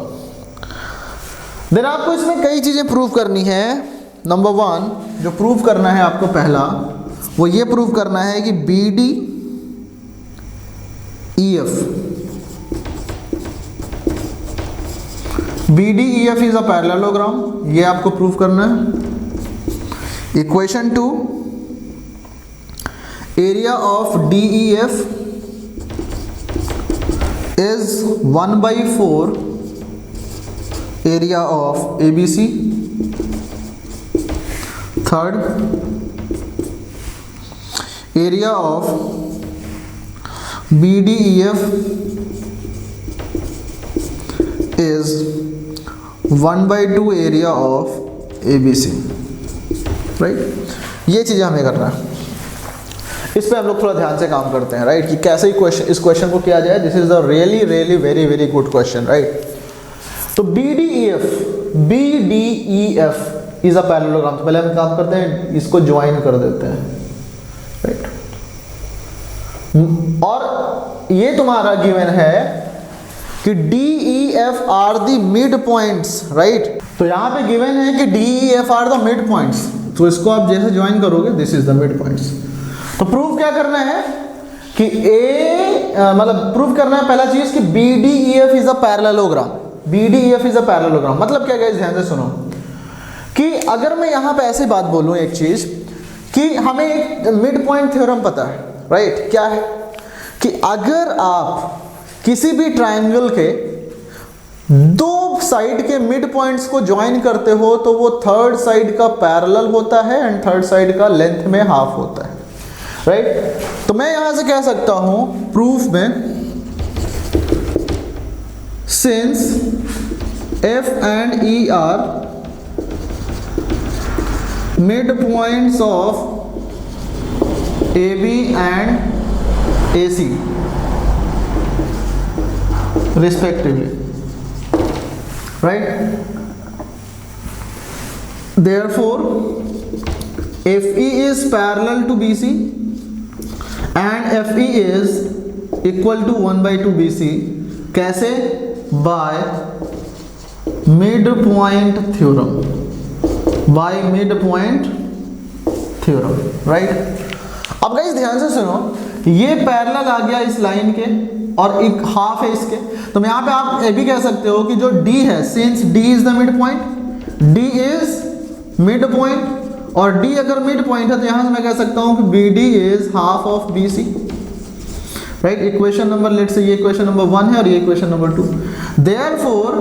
देन आपको इसमें कई चीज़ें प्रूव करनी है। नंबर 1 जो प्रूव करना है आपको पहला, वो ये प्रूव करना है कि BD EF BDEF is a parallelogram, ये आपको प्रूव करना है। Equation 2, area of DEF is 1/4 area of ABC। Third, area of BDEF is 1/2 area of ABC, right. ये चीज़ें हमें करना है, इस पे हम लोग थोड़ा ध्यान से काम करते हैं, राइट, कि कैसे इस क्वेश्चन को किया जाए। This is a really really very very good question, right. तो BDEF इज अ पैरेललोग्राम। तो पहले हम काम करते हैं, इसको ज्वाइन कर देते हैं, राइट। और ये तुम्हारा गिवन है कि DEF are the mid points, right. तो यहाँ पे गिवन है कि DEF are the mid points, तो इसको आप जैसे ज्वाइन करोगे, this is the mid points. तो प्रूव क्या करना है कि मतलब प्रूव करना है पहला चीज कि BDEF is a parallelogram. BDEF is a parallelogram मतलब क्या गाइस, ध्यान से सुनो कि अगर मैं यहाँ पे ऐसी बात बोलूँ एक चीज कि हमें एक मिड पॉइंट थ्योरम पता है, राइट। क्या है कि अगर आप किसी भी ट्राइंगल के 2 साइड के मिड पॉइंट्स को ज्वाइन करते हो तो वो थर्ड साइड का पैरेलल होता है एंड थर्ड साइड का लेंथ में हाफ होता है, राइट। तो मैं यहां से कह सकता हूं प्रूफ में, since F and E are mid points of AB and AC respectively, right? Therefore FE is parallel to BC and FE is equal to 1/2 BC। कैसे? by midpoint theorem, by midpoint theorem, right? अब guys ध्यान से सुनो, ये parallel आ गया इस line के और एक हाफ है इसके, तो मैं यहाँ पे आप ये भी कह सकते हो कि जो D है, since D is the mid point, D is mid point, और D अगर मिड पॉइंट है तो यहाँ से मैं कह सकता हूँ कि BD is half of BC, right. Equation number let say ये इक्वेशन नंबर 1 है और ये equation number 2। Therefore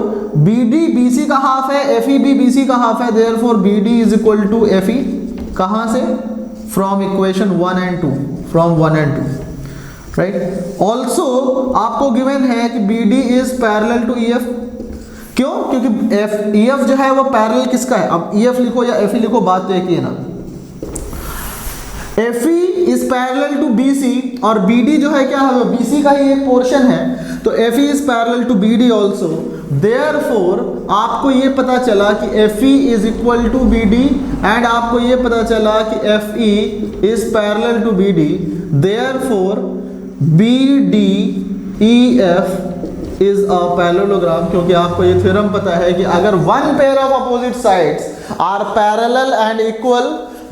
BD BC का हाफ है, FE भी BC का हाफ है, therefore BD is equal to FE। कहाँ से? From equation 1 and 2, from 1 and 2, right. Also आपको गिवन है कि BD is parallel to EF। क्यों? क्योंकि EF जो है वो पैरेलल किसका है? अब EF लिखो या FE लिखो, बात तो एक ही है ना। FE is parallel to BC और BD जो है क्या है, BC का ही एक पोर्शन है, तो FE is parallel to BD also. Therefore आपको ये पता चला कि FE is equal to BD and आपको ये पता चला कि FE is parallel to BD, therefore BDEF is a parallelogram, क्योंकि आपको ये थ्योरम पता है कि अगर one pair of opposite sides are parallel and equal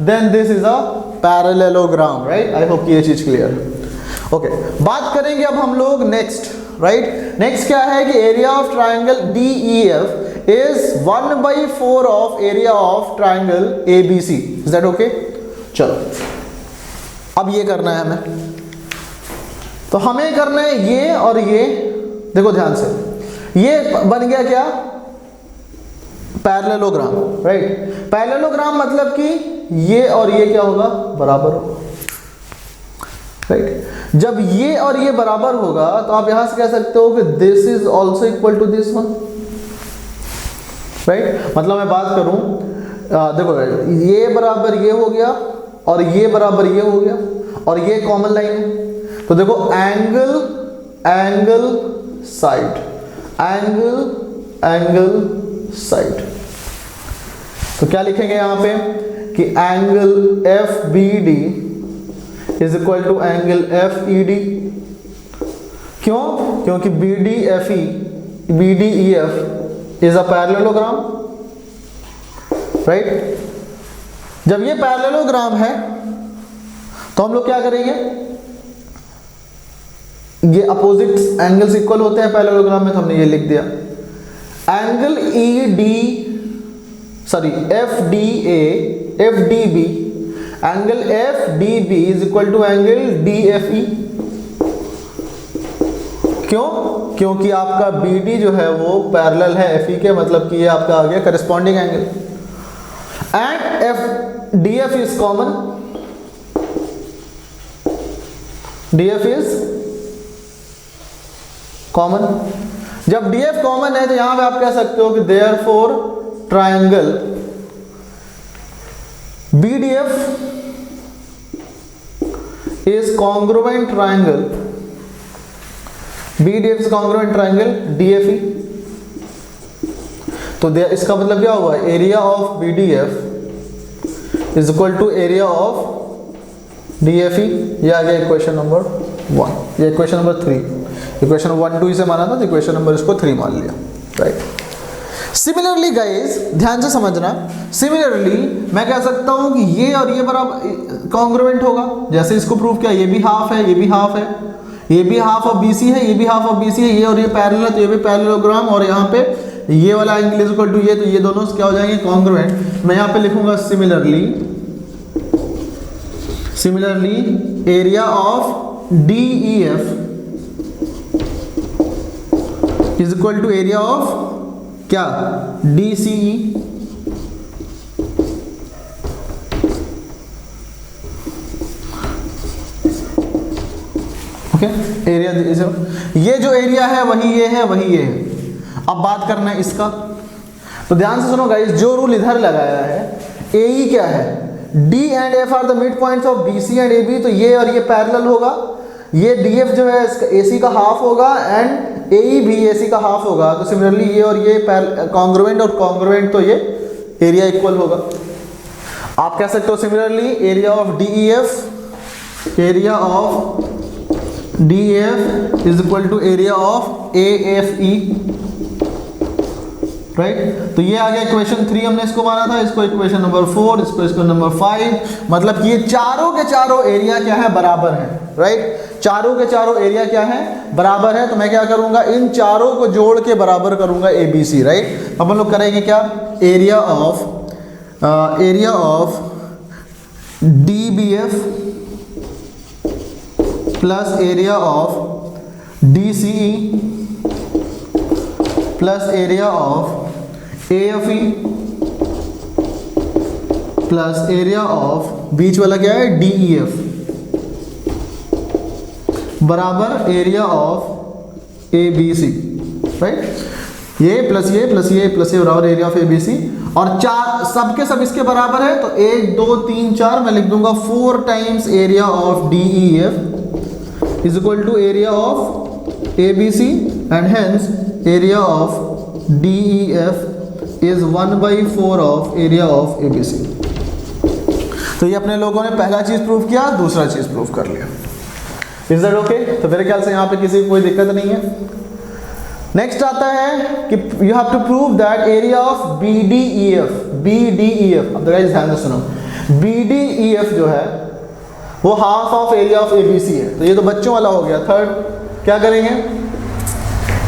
then this is a parallelogram, right. I hope ये चीज क्लियर। ओके, बात करेंगे अब हम लोग नेक्स्ट, राइट। नेक्स्ट क्या है कि area of triangle DEF is 1/4 of area of triangle ABC। Is that okay? चलो अब ये करना है हमें, तो हमें करना है ये और ये। देखो ध्यान से, ये बन गया क्या? Parallelogram, right. पैरेललोग्राम मतलब कि ये और ये क्या होगा? बराबर होगा, राइट। जब ये और ये बराबर होगा तो आप यहां से कह सकते हो कि this is also equal to this one, right. मतलब मैं बात करूं, देखो ये बराबर ये हो गया और ये बराबर ये हो गया और ये कॉमन लाइन है, तो देखो angle angle side, angle angle side. तो क्या लिखेंगे यहां पे कि angle FBD is equal to angle FED। क्यों? क्योंकि BDEF is a parallelogram, right. जब ये पैरेललोग्राम है तो हम लोग क्या करेंगे, ये अपोजिट एंगल्स इक्वल होते हैं पैरेललोग्राम में, तो हमने ये लिख दिया angle FDB, angle FDB is equal to angle DFE। क्यों? क्योंकि आपका BD जो है वो पैरेलल है FE के, मतलब कि ये आपका आ गया corresponding angle. And DF is common, DF is common. जब DF कॉमन है तो यहां पे आप कह सकते हो कि therefore triangle BDF is congruent triangle, BDF is congruent triangle DFE। तो इसका मतलब क्या हुआ? Area of BDF is equal to area of DFE। ये आ गया इक्वेशन नंबर 1, ये इक्वेशन नंबर 3। इक्वेशन 1 2 इसे माना था, तो इक्वेशन नंबर इसको 3 मान लिया, राइट। सिमिलरली गाइस ध्यान से समझना, सिमिलरली मैं कह सकता हूं कि ये और ये बराबर कॉन्ग्रुएंट होगा। जैसे इसको प्रूव किया, ये भी हाफ है, ये भी हाफ है, ये भी हाफ ऑफ BC है, ये भी हाफ ऑफ BC है, ये और ये पैरेलल है तो ये भी पैरेललोग्राम, और यहाँ पे ये वाला एंगल इज इक्वल टू ये, तो ये दोनों क्या हो जाएंगे? कॉन्ग्रुएंट। मैं यहाँ पे लिखूंगा similarly area of DEF is equal to area of क्या? DCE। ओके, एरिया ये जो एरिया है वही ये है, वही ये है। अब बात करना है इसका, तो ध्यान से सुनो गाइस, जो रूल इधर लगाया है, AE क्या है? D and F are the mid points of BC and AB, तो ये और ये पैरेलल होगा। ये DF जो है इसका AC का हाफ होगा एंड AE भी AC का हाफ होगा, तो सिमिलरली ये और ये कॉन्ग्रुएंट और कॉन्ग्रुएंट, तो ये एरिया इक्वल होगा। आप कह सकते हो similarly area of DEF is equal to area of AFE, right. तो ये आ गया इक्वेशन 3, हमने इसको माना था, इसको इक्वेशन नंबर 4, इसको नंबर 5। मतलब कि ये चारों के चारों एरिया क्या है? बराबर है, राइट। चारों के चारों एरिया क्या है? बराबर है। तो मैं क्या करूंगा, इन चारों को जोड़ के बराबर करूंगा ABC, राइट। अब हम लोग करेंगे क्या? Area of DBF plus area of DCE plus area of AFE plus area of बीच वाला क्या है? DEF बराबर एरिया ऑफ ABC, राइट। ये प्लस ये प्लस ये प्लस ये बराबर एरिया ऑफ ABC, और चार सबके सब इसके बराबर है, तो 1 2 3 4 मैं लिख दूंगा 4 times area of DEF is equal to area of ABC and hence area of DEF is 1/4 of area of ABC। तो ये अपने लोगों ने पहला चीज प्रूव किया, दूसरा चीज प्रूव कर लिया। Is that okay? तो मेरे ख्याल से यहाँ पे किसी को कोई दिक्कत नहीं है। नेक्स्ट आता है कि you have to prove that area of BDEF। अब गाइस ध्यान से सुनो, BDEF जो है वो half of area of ABC है। तो ये तो बच्चों वाला हो गया। थर्ड क्या करेंगे,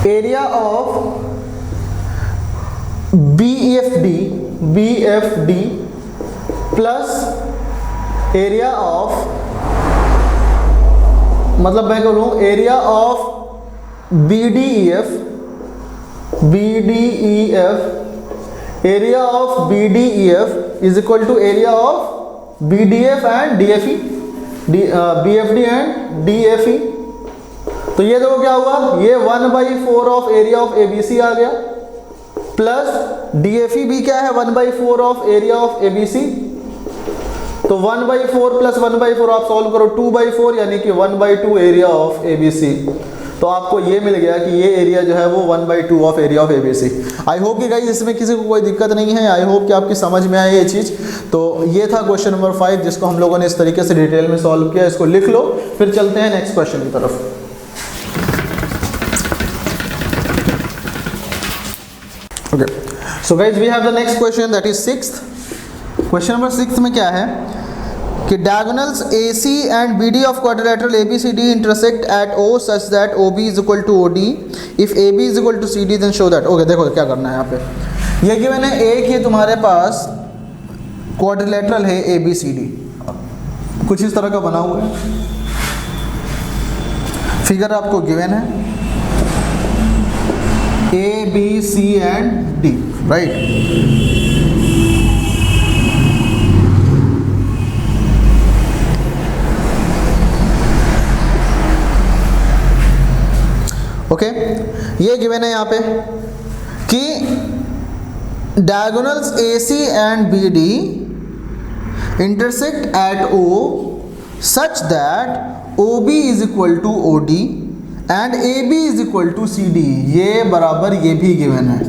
area of BFD plus area of, मतलब मैं करूँ area of BDEF, area of BDEF is equal to area of BDF and DFE, BFD and DFE। तो ये देखो क्या हुआ, ये 1/4 ऑफ एरिया ऑफ ABC आ गया, प्लस DFE भी क्या है 1/4 ऑफ एरिया ऑफ ABC। तो 1/4 प्लस 1/4 आप सॉल्व करो, 2/4 यानी कि 1/2 एरिया ऑफ ABC। तो आपको ये मिल गया कि ये एरिया जो है वो 1/2 of area of ABC। I hope कि गाइस इसमें किसी को कोई दिक्कत नहीं है। आई होप कि आपकी समझ में आए ये चीज़। तो ये था क्वेश्चन नंबर 5 जिसको हम लोगों ने इस तरीके से डिटेल में सॉल्व किया। इसको लिख लो, फिर चलते हैं नेक्स्ट क्वेश्चन की तरफ। Okay, so guys we have the next question that is 6th। Question number 6 में क्या है कि diagonals AC and BD of quadrilateral ABCD intersect at O such that OB is equal to OD. If AB is equal to CD then show that. Okay, देखो क्या करना है यहाँ पे। ये कि मैंने एक ये तुम्हारे पास क्वाड्रिलेटरल है ABCD, कुछ इस तरह का बना हुआ है। फिगर आपको गिवन है A, B, C and D, right. Okay, ये गिवन है यहाँ पे कि diagonals AC and BD intersect at O such that OB is equal to OD and AB is equal to CD। ये बराबर ये भी गिवन है।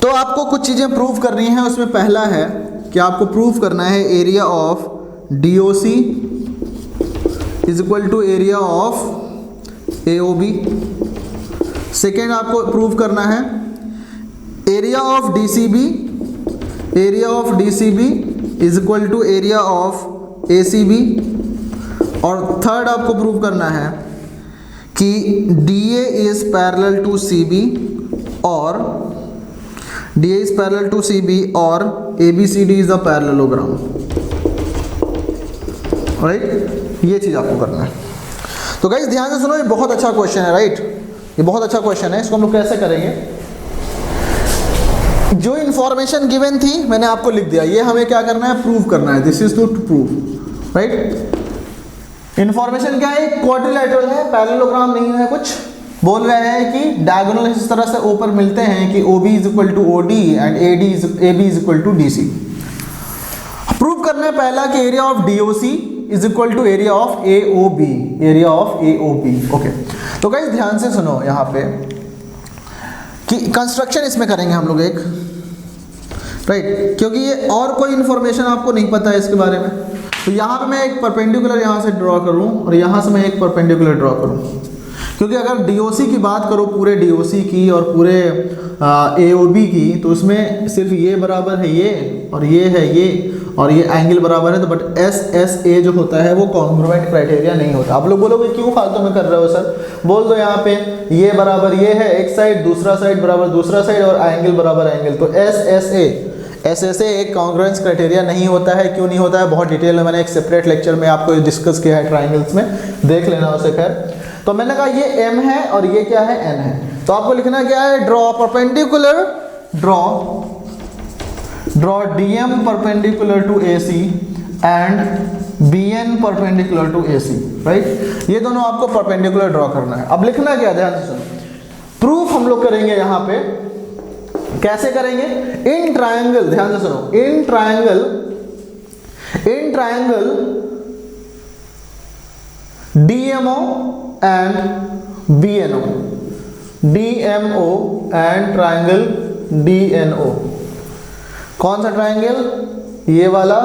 तो आपको कुछ चीज़ें प्रूव करनी है। उसमें पहला है कि आपको प्रूव करना है area of DOC is equal to area of AOB। Second आपको प्रूव करना है area of DCB is equal to area of ACB। और थर्ड आपको प्रूव करना है कि DA is parallel to CB और ABCD is a parallelogram, right. ये चीज़ आपको करना है। तो गाइस ध्यान से सुनो, ये बहुत अच्छा क्वेश्चन है, राइट। ये बहुत अच्छा क्वेश्चन है। इसको हम लोग कैसे करेंगे, जो इंफॉर्मेशन गिवन थी मैंने आपको लिख दिया, ये हमें क्या करना है, प्रूव करना है। This is to prove, right. Information क्या है, क्वाड्रिलेटरल है, पैरेललोग्राम नहीं है। कुछ बोल रहे हैं कि डायगोनल इस तरह से ऊपर मिलते हैं कि OB is equal to OD and AB is equal to DC। Prove करना है पहला कि area of DOC is equal to area of AOB। Okay, तो गाइस ध्यान से सुनो यहाँ पे कि कंस्ट्रक्शन इसमें करेंगे हम लोग एक, राइट, क्योंकि ये और कोई इन्फॉर्मेशन आपको नहीं पता है इसके बारे में। तो यहाँ पे मैं एक परपेंडिकुलर यहाँ से ड्रॉ करूँ और यहाँ से मैं एक परपेंडिकुलर ड्रॉ करूँ, क्योंकि अगर DOC की बात करो, पूरे DOC की और पूरे AOB की, तो उसमें सिर्फ ये बराबर है ये और ये है ये और ये एंगल बराबर है। तो बट SSA जो होता है वो कॉन्ग्रुएंट क्राइटेरिया नहीं होता। आप लोग बोलोगे क्यों फालतू में कर रहे हो सर, बोल दो यहाँ पे ये बराबर ये है एक साइड, दूसरा साइड बराबर दूसरा साइड और एंगल बराबर एंगल। तो SSA एक कॉन्ग्रुएंस क्राइटेरिया नहीं होता है। क्यों नहीं होता है, बहुत डिटेल में मैंने एक सेपरेट लेक्चर में आपको डिस्कस किया है ट्राइंगल्स में, देख लेना उसे। खैर, तो मैंने कहा ये M है और ये क्या है, N है। तो आपको लिखना क्या है, draw perpendicular, draw DM perpendicular to AC and BN perpendicular to AC, right. ये दोनों आपको परपेंडिकुलर ड्रॉ करना है। अब लिखना क्या, ध्यान से सुनो। प्रूफ हम लोग करेंगे यहाँ पे, कैसे करेंगे, इन ट्रायंगल, ध्यान से सुनो, in triangle DMO and BNO, DMO and triangle DNO। कौन सा ट्राइंगल? ये वाला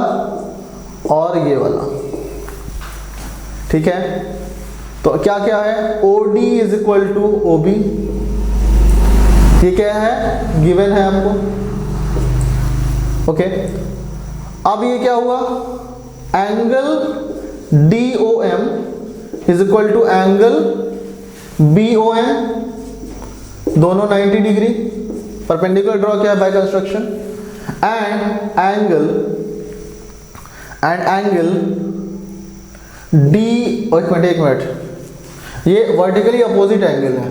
और ये वाला, ठीक है। तो क्या क्या है? OD is equal to OB, ये क्या है? गिवन है आपको, ओके। अब ये क्या हुआ? Angle DOM is equal to angle BOM, दोनों 90 डिग्री परपेंडिकुलर ड्रॉ किया by construction, and angle D, एक मिनट, ये वर्टिकली अपोजिट एंगल है।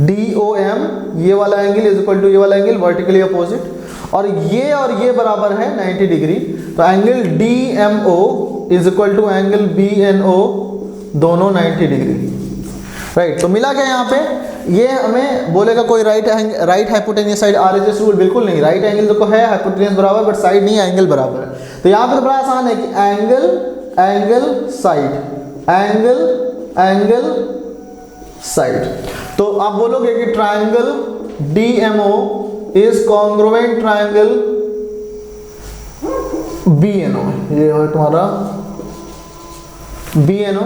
DOM ये वाला एंगल इज इक्वल टू ये वाला एंगल, वर्टिकली अपोजिट, और ये बराबर है 90 डिग्री। तो angle DMO is equal to angle BNO, दोनों 90 डिग्री, राइट। तो मिला क्या यहाँ पे? ये हमें बोलेगा कोई right hypotenuse side RHS rule, बिल्कुल नहीं। राइट एंगल तो है हाइपोटेनियस बराबर, बट साइड नहीं, एंगल बराबर है। तो यहाँ पे तो बड़ा आसान है कि एंगल साइड। तो आप बोलोगे कि ट्राइंगल DMO इज कॉन्ग्रुएंट ट्राइंगल BNO, ये है तुम्हारा BNO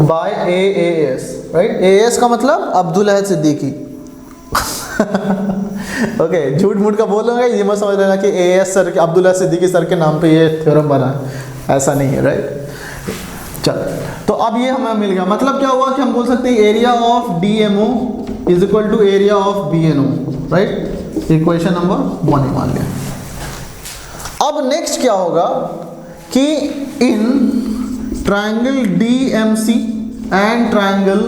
by AAS, right. AAS का मतलब अब्दुल अहद सिद्दीकी। ओके, झूठ मूठ का बोलूंगा, ये मत समझ लेना कि AAS सर, अब्दुल अहद सिद्दीकी सर के नाम पे ये थ्योरम बना है, ऐसा नहीं है, राइट। चल, तो अब ये हमें मिल गया। मतलब क्या हुआ कि हम बोल सकते हैं area of DMO is equal to area of BNO, right. Equation number 1 ही मान लिया। अब नेक्स्ट क्या होगा कि in triangle DMC and triangle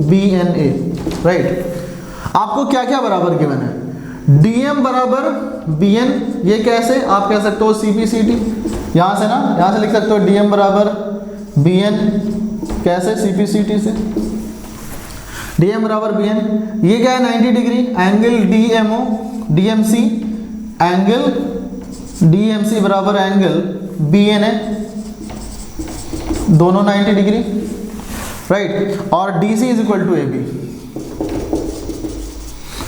BNA, right, आपको क्या क्या बराबर गिवन है? DM बराबर BN, ये कैसे? आप कह सकते हो CPCT, यहां से ना, यहां से लिख सकते हो DM बराबर BN, कैसे? CPCT से। DM बराबर BN, ये क्या है? 90 degree. Angle DMC angle DMC बराबर एंगल BNA, दोनों 90 डिग्री, राइट। और DC is equal to AB,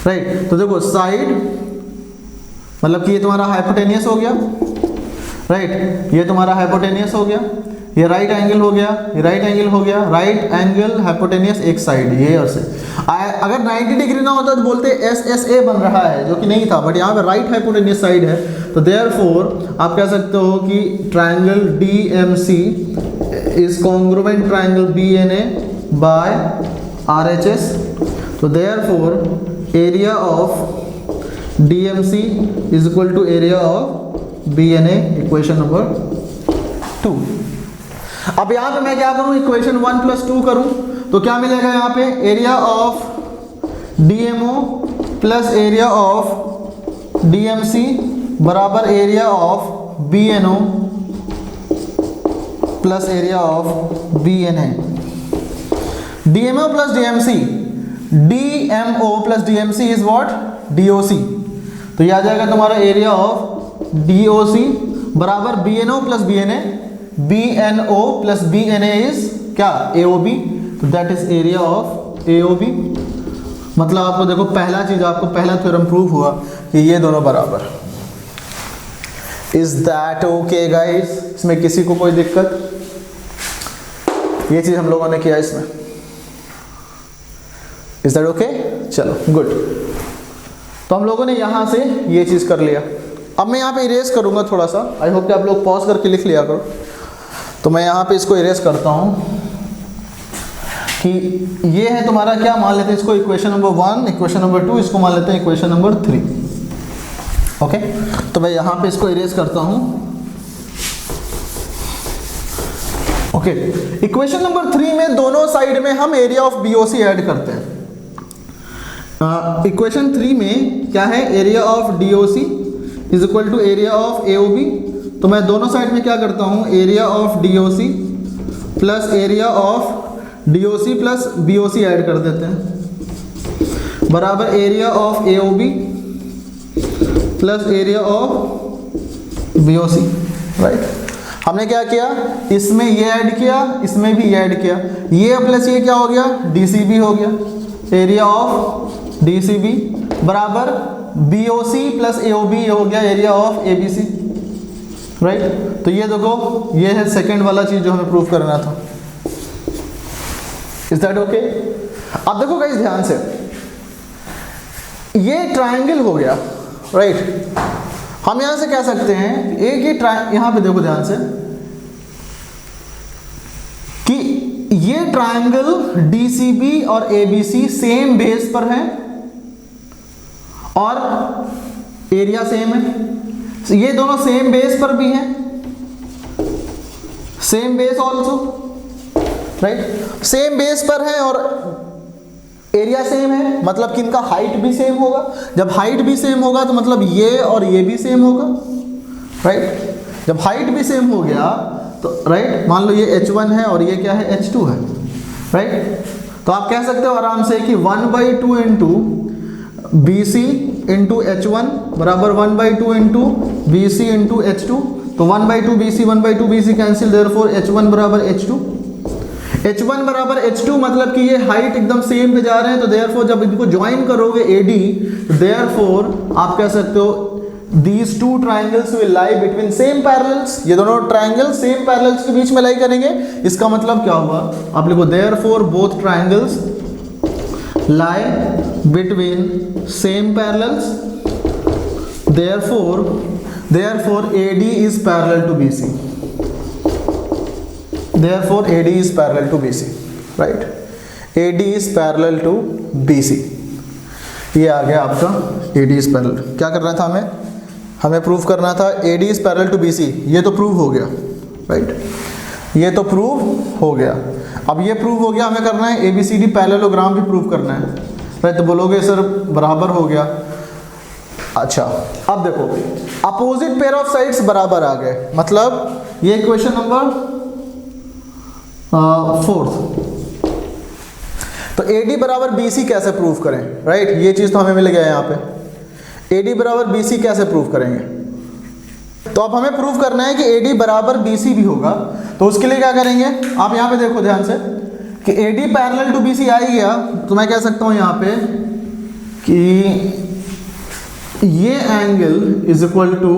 right. तो देखो साइड मतलब कि ये तुम्हारा हाइपोटेनियस हो गया, राइट। ये तुम्हारा हाइपोटेनियस हो गया, ये राइट एंगल हो गया, ये राइट एंगल हो गया, राइट एंगल हाइपोटेनियस एक साइड, ये और से। अगर 90 डिग्री ना होता तो बोलते SSA बन रहा है, जो कि नहीं था, बट यहाँ पे राइट हाइपोटेनियस साइड है। तो देयरफॉर आप कह सकते हो कि triangle DMC is congruent triangle BNA by RHS। तो therefore area of DMC is equal to area of BNA, equation number 2। अब यहाँ पे मैं क्या करूँ? इक्वेशन 1 + 2 करूँ, तो क्या मिलेगा यहाँ पे? Area of DMO plus area of DMC बराबर area of BNO plus area of BNA। DMO plus DMC is what? DOC। तो ये आ जाएगा तुम्हारा एरिया ऑफ DOC बराबर BNO plus BNA। BNO plus BNA is क्या? AOB। तो that is area of AOB। मतलब आपको देखो, पहला चीज आपको पहला थ्योरम प्रूव हुआ कि ये दोनों बराबर। Is that okay guys? इसमें किसी को कोई दिक्कत? ये चीज हम लोगों ने किया इसमें। Is that okay? चलो गुड। तो हम लोगों ने यहां से ये चीज कर लिया। अब मैं यहाँ पे इरेज करूंगा थोड़ा सा, आई होप कि आप लोग पॉज करके लिख लिया करो। तो मैं यहाँ पे इसको इरेज करता हूँ कि ये है तुम्हारा क्या, मान लेते हैं इसको इक्वेशन नंबर 1, इक्वेशन नंबर 2, इसको मान लेते हैं इक्वेशन नंबर 3। ओके, तो मैं यहाँ पे इसको इरेज करता हूँ। ओके, इक्वेशन नंबर 3 में दोनों साइड में हम एरिया ऑफ BOC ऐड करते हैं। इक्वेशन 3 में क्या है? Area of DOC is equal to area of AOB। तो मैं दोनों साइड में क्या करता हूँ? Area of DOC plus area of DOC plus BOC add कर देते हैं बराबर area of AOB plus area of BOC, right. हमने क्या किया, इसमें ये ऐड किया, इसमें भी ये ऐड किया, ये प्लस ये क्या हो गया, डीसीबी हो गया। एरिया ऑफ डीसीबी बराबर बीओसी प्लस एओबी, ये हो गया एरिया ऑफ एबीसी, राइट। तो ये देखो, ये है सेकंड वाला चीज जो हमें प्रूव करना था। Is that okay? अब देखो गाइस ध्यान से, ये ट्रायंगल हो गया, राइट। हम यहां से कह सकते हैं एक ये यहां पे देखो ध्यान से कि ये ट्रायंगल डीसीबी और एबीसी सेम बेस पर है और एरिया सेम है। ये दोनों सेम बेस पर भी हैं, same base also, right. Same base पर है और एरिया सेम है, मतलब कि इनका हाइट भी सेम होगा। जब हाइट भी सेम होगा तो मतलब ये और ये भी सेम होगा, राइट। जब हाइट भी सेम हो गया तो राइट, मान लो ये h1 है और ये क्या है, h2 है, राइट। तो आप कह सकते हो आराम से कि 1/2 into B C into h1 बराबर 1/2 into B C into h2। तो 1/2 BC 1/2 BC cancel, therefore h1 बराबर h2। h1 बराबर h2 मतलब कि ये हाइट एकदम सेम पे जा रहे हैं, तो देयरफॉर जब इनको ज्वाइन करोगे AD, देयरफॉर आप कह सकते हो these two triangles will lie between same parallels। ये दोनों ट्रायंगल सेम पैरेलल्स के बीच में लाई करेंगे। इसका मतलब क्या हुआ, आप लिखो therefore both triangles lie between same parallels, therefore AD is parallel to BC, therefore AD is parallel to BC, right। AD is parallel to BC, ये आ गया आपका AD is parallel। क्या करना था हमें प्रूव करना था AD is parallel to BC। ये तो प्रूव हो गया, राइट, ये तो प्रूव हो गया। अब ये प्रूव हो गया, हमें करना है ABCD पैरेललोग्राम भी प्रूव करना है, राइट। तो बोलोगे सर बराबर हो गया। अच्छा, अब देखो अपोजिट पेयर ऑफ साइड्स बराबर आ गए, मतलब ये क्वेश्चन नंबर 4। तो AD बराबर BC कैसे प्रूव करें, राइट। ये चीज़ तो हमें मिल गया यहाँ पे। AD बराबर BC कैसे प्रूव करेंगे, तो अब हमें प्रूव करना है कि AD बराबर BC भी होगा। तो उसके लिए क्या करेंगे, आप यहाँ पे देखो ध्यान से कि AD पैरेलल टू BC आ ही गया, तो मैं कह सकता हूँ यहाँ पे कि ये angle is equal to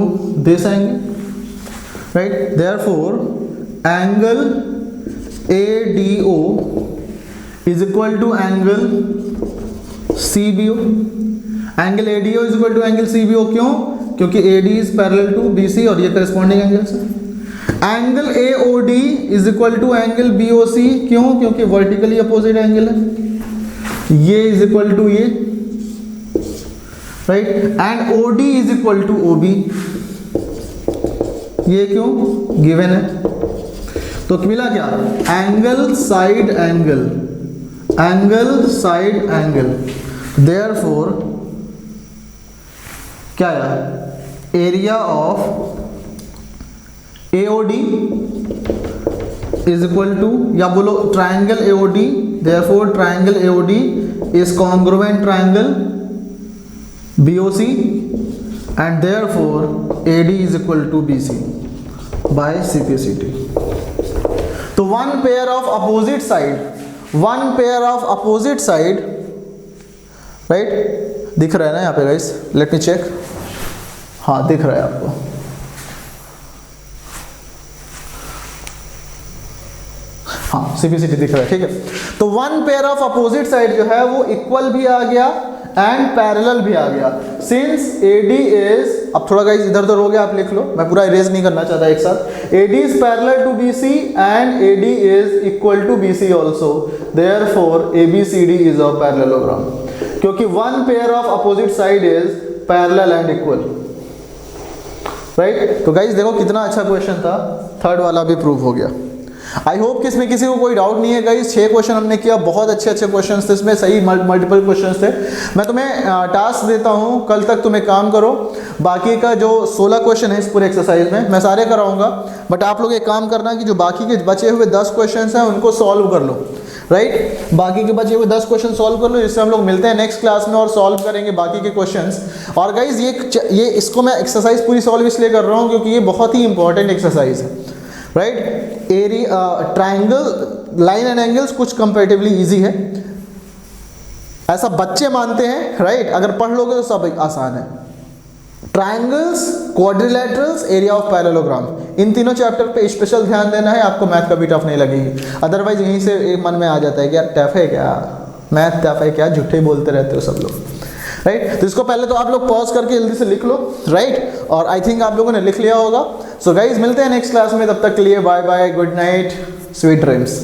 this angle, right. Therefore angle ADO is equal to angle CBO। Angle ADO is equal to angle CBO, क्यों, क्योंकि AD is parallel to BC और ये करस्पॉन्डिंग एंगल्स है। Angle AOD is equal to angle BOC, क्यों, क्योंकि vertically opposite angle है, ये is equal to ये, right. And OD is equal to OB, ये क्यों, गिवन है। तो मिला क्या, angle side angle, angle side angle. Therefore क्या है, area of AOD is equal to, या बोलो triangle AOD, therefore triangle AOD is congruent triangle BOC and therefore AD is equal to BC by CPCT। तो one pair of opposite side, right, दिख रहा है ना यहाँ पे गाइस, लेट मी चेक, हाँ दिख रहा है आपको, हाँ CPCT दिख रहा है, ठीक है। तो one pair of opposite side जो है वो इक्वल भी आ गया एंड पैरेलल भी आ गया। सिंस AD इज, अब थोड़ा गाइस इधर उधर हो गया, आप लिख लो, मैं पूरा इरेज नहीं करना चाहता एक साथ। AD is parallel to BC and AD is equal to BC also, therefore ABCD is a parallelogram, क्योंकि one pair of opposite side is parallel and equal, right. तो गाइस देखो कितना अच्छा क्वेश्चन था, थर्ड वाला भी प्रूव हो गया। आई होप कि इसमें किसी को कोई डाउट नहीं है गाइस। 6 क्वेश्चन हमने किया, बहुत अच्छे क्वेश्चंस थे इसमें, सही मल्टीपल क्वेश्चंस थे। मैं तुम्हें टास्क देता हूं, कल तक तुम्हें काम करो, बाकी का जो 16 क्वेश्चन है इस पूरे एक्सरसाइज में मैं सारे कराऊंगा, बट आप लोग एक काम करना कि जो बाकी के बचे हुए 10 क्वेश्चन हैं उनको सॉल्व कर लो, राइट। बाकी के बचे हुए 10 क्वेश्चन सॉल्व कर लो, जिससे हम लोग मिलते हैं नेक्स्ट क्लास में और सॉल्व करेंगे बाकी के क्वेश्चंस। और गाइज ये इसको मैं एक्सरसाइज पूरी सॉल्व इसलिए कर रहा हूँ क्योंकि ये बहुत ही इंपॉर्टेंट एक्सरसाइज है, right. Area triangle, line and angles कुछ कंपैरेटिवली इजी है, ऐसा बच्चे मानते हैं, राइट। अगर पढ़ लोगे तो सब आसान है। Triangles, quadrilaterals, area of parallelogram, इन तीनों चैप्टर पे स्पेशल ध्यान देना है, आपको मैथ कभी टफ नहीं लगेगी। अदरवाइज यहीं से एक मन में आ जाता है कि यार टफ है क्या, मैथ टफ है क्या, झूठे बोलते रहते हो सब लोग, राइट। तो इसको पहले तो आप लोग पॉज करके जल्दी से लिख लो, राइट। और आई थिंक आप लोगों ने लिख लिया होगा। सो गाइज मिलते हैं नेक्स्ट क्लास में, तब तक के लिए bye bye, good night, sweet dreams.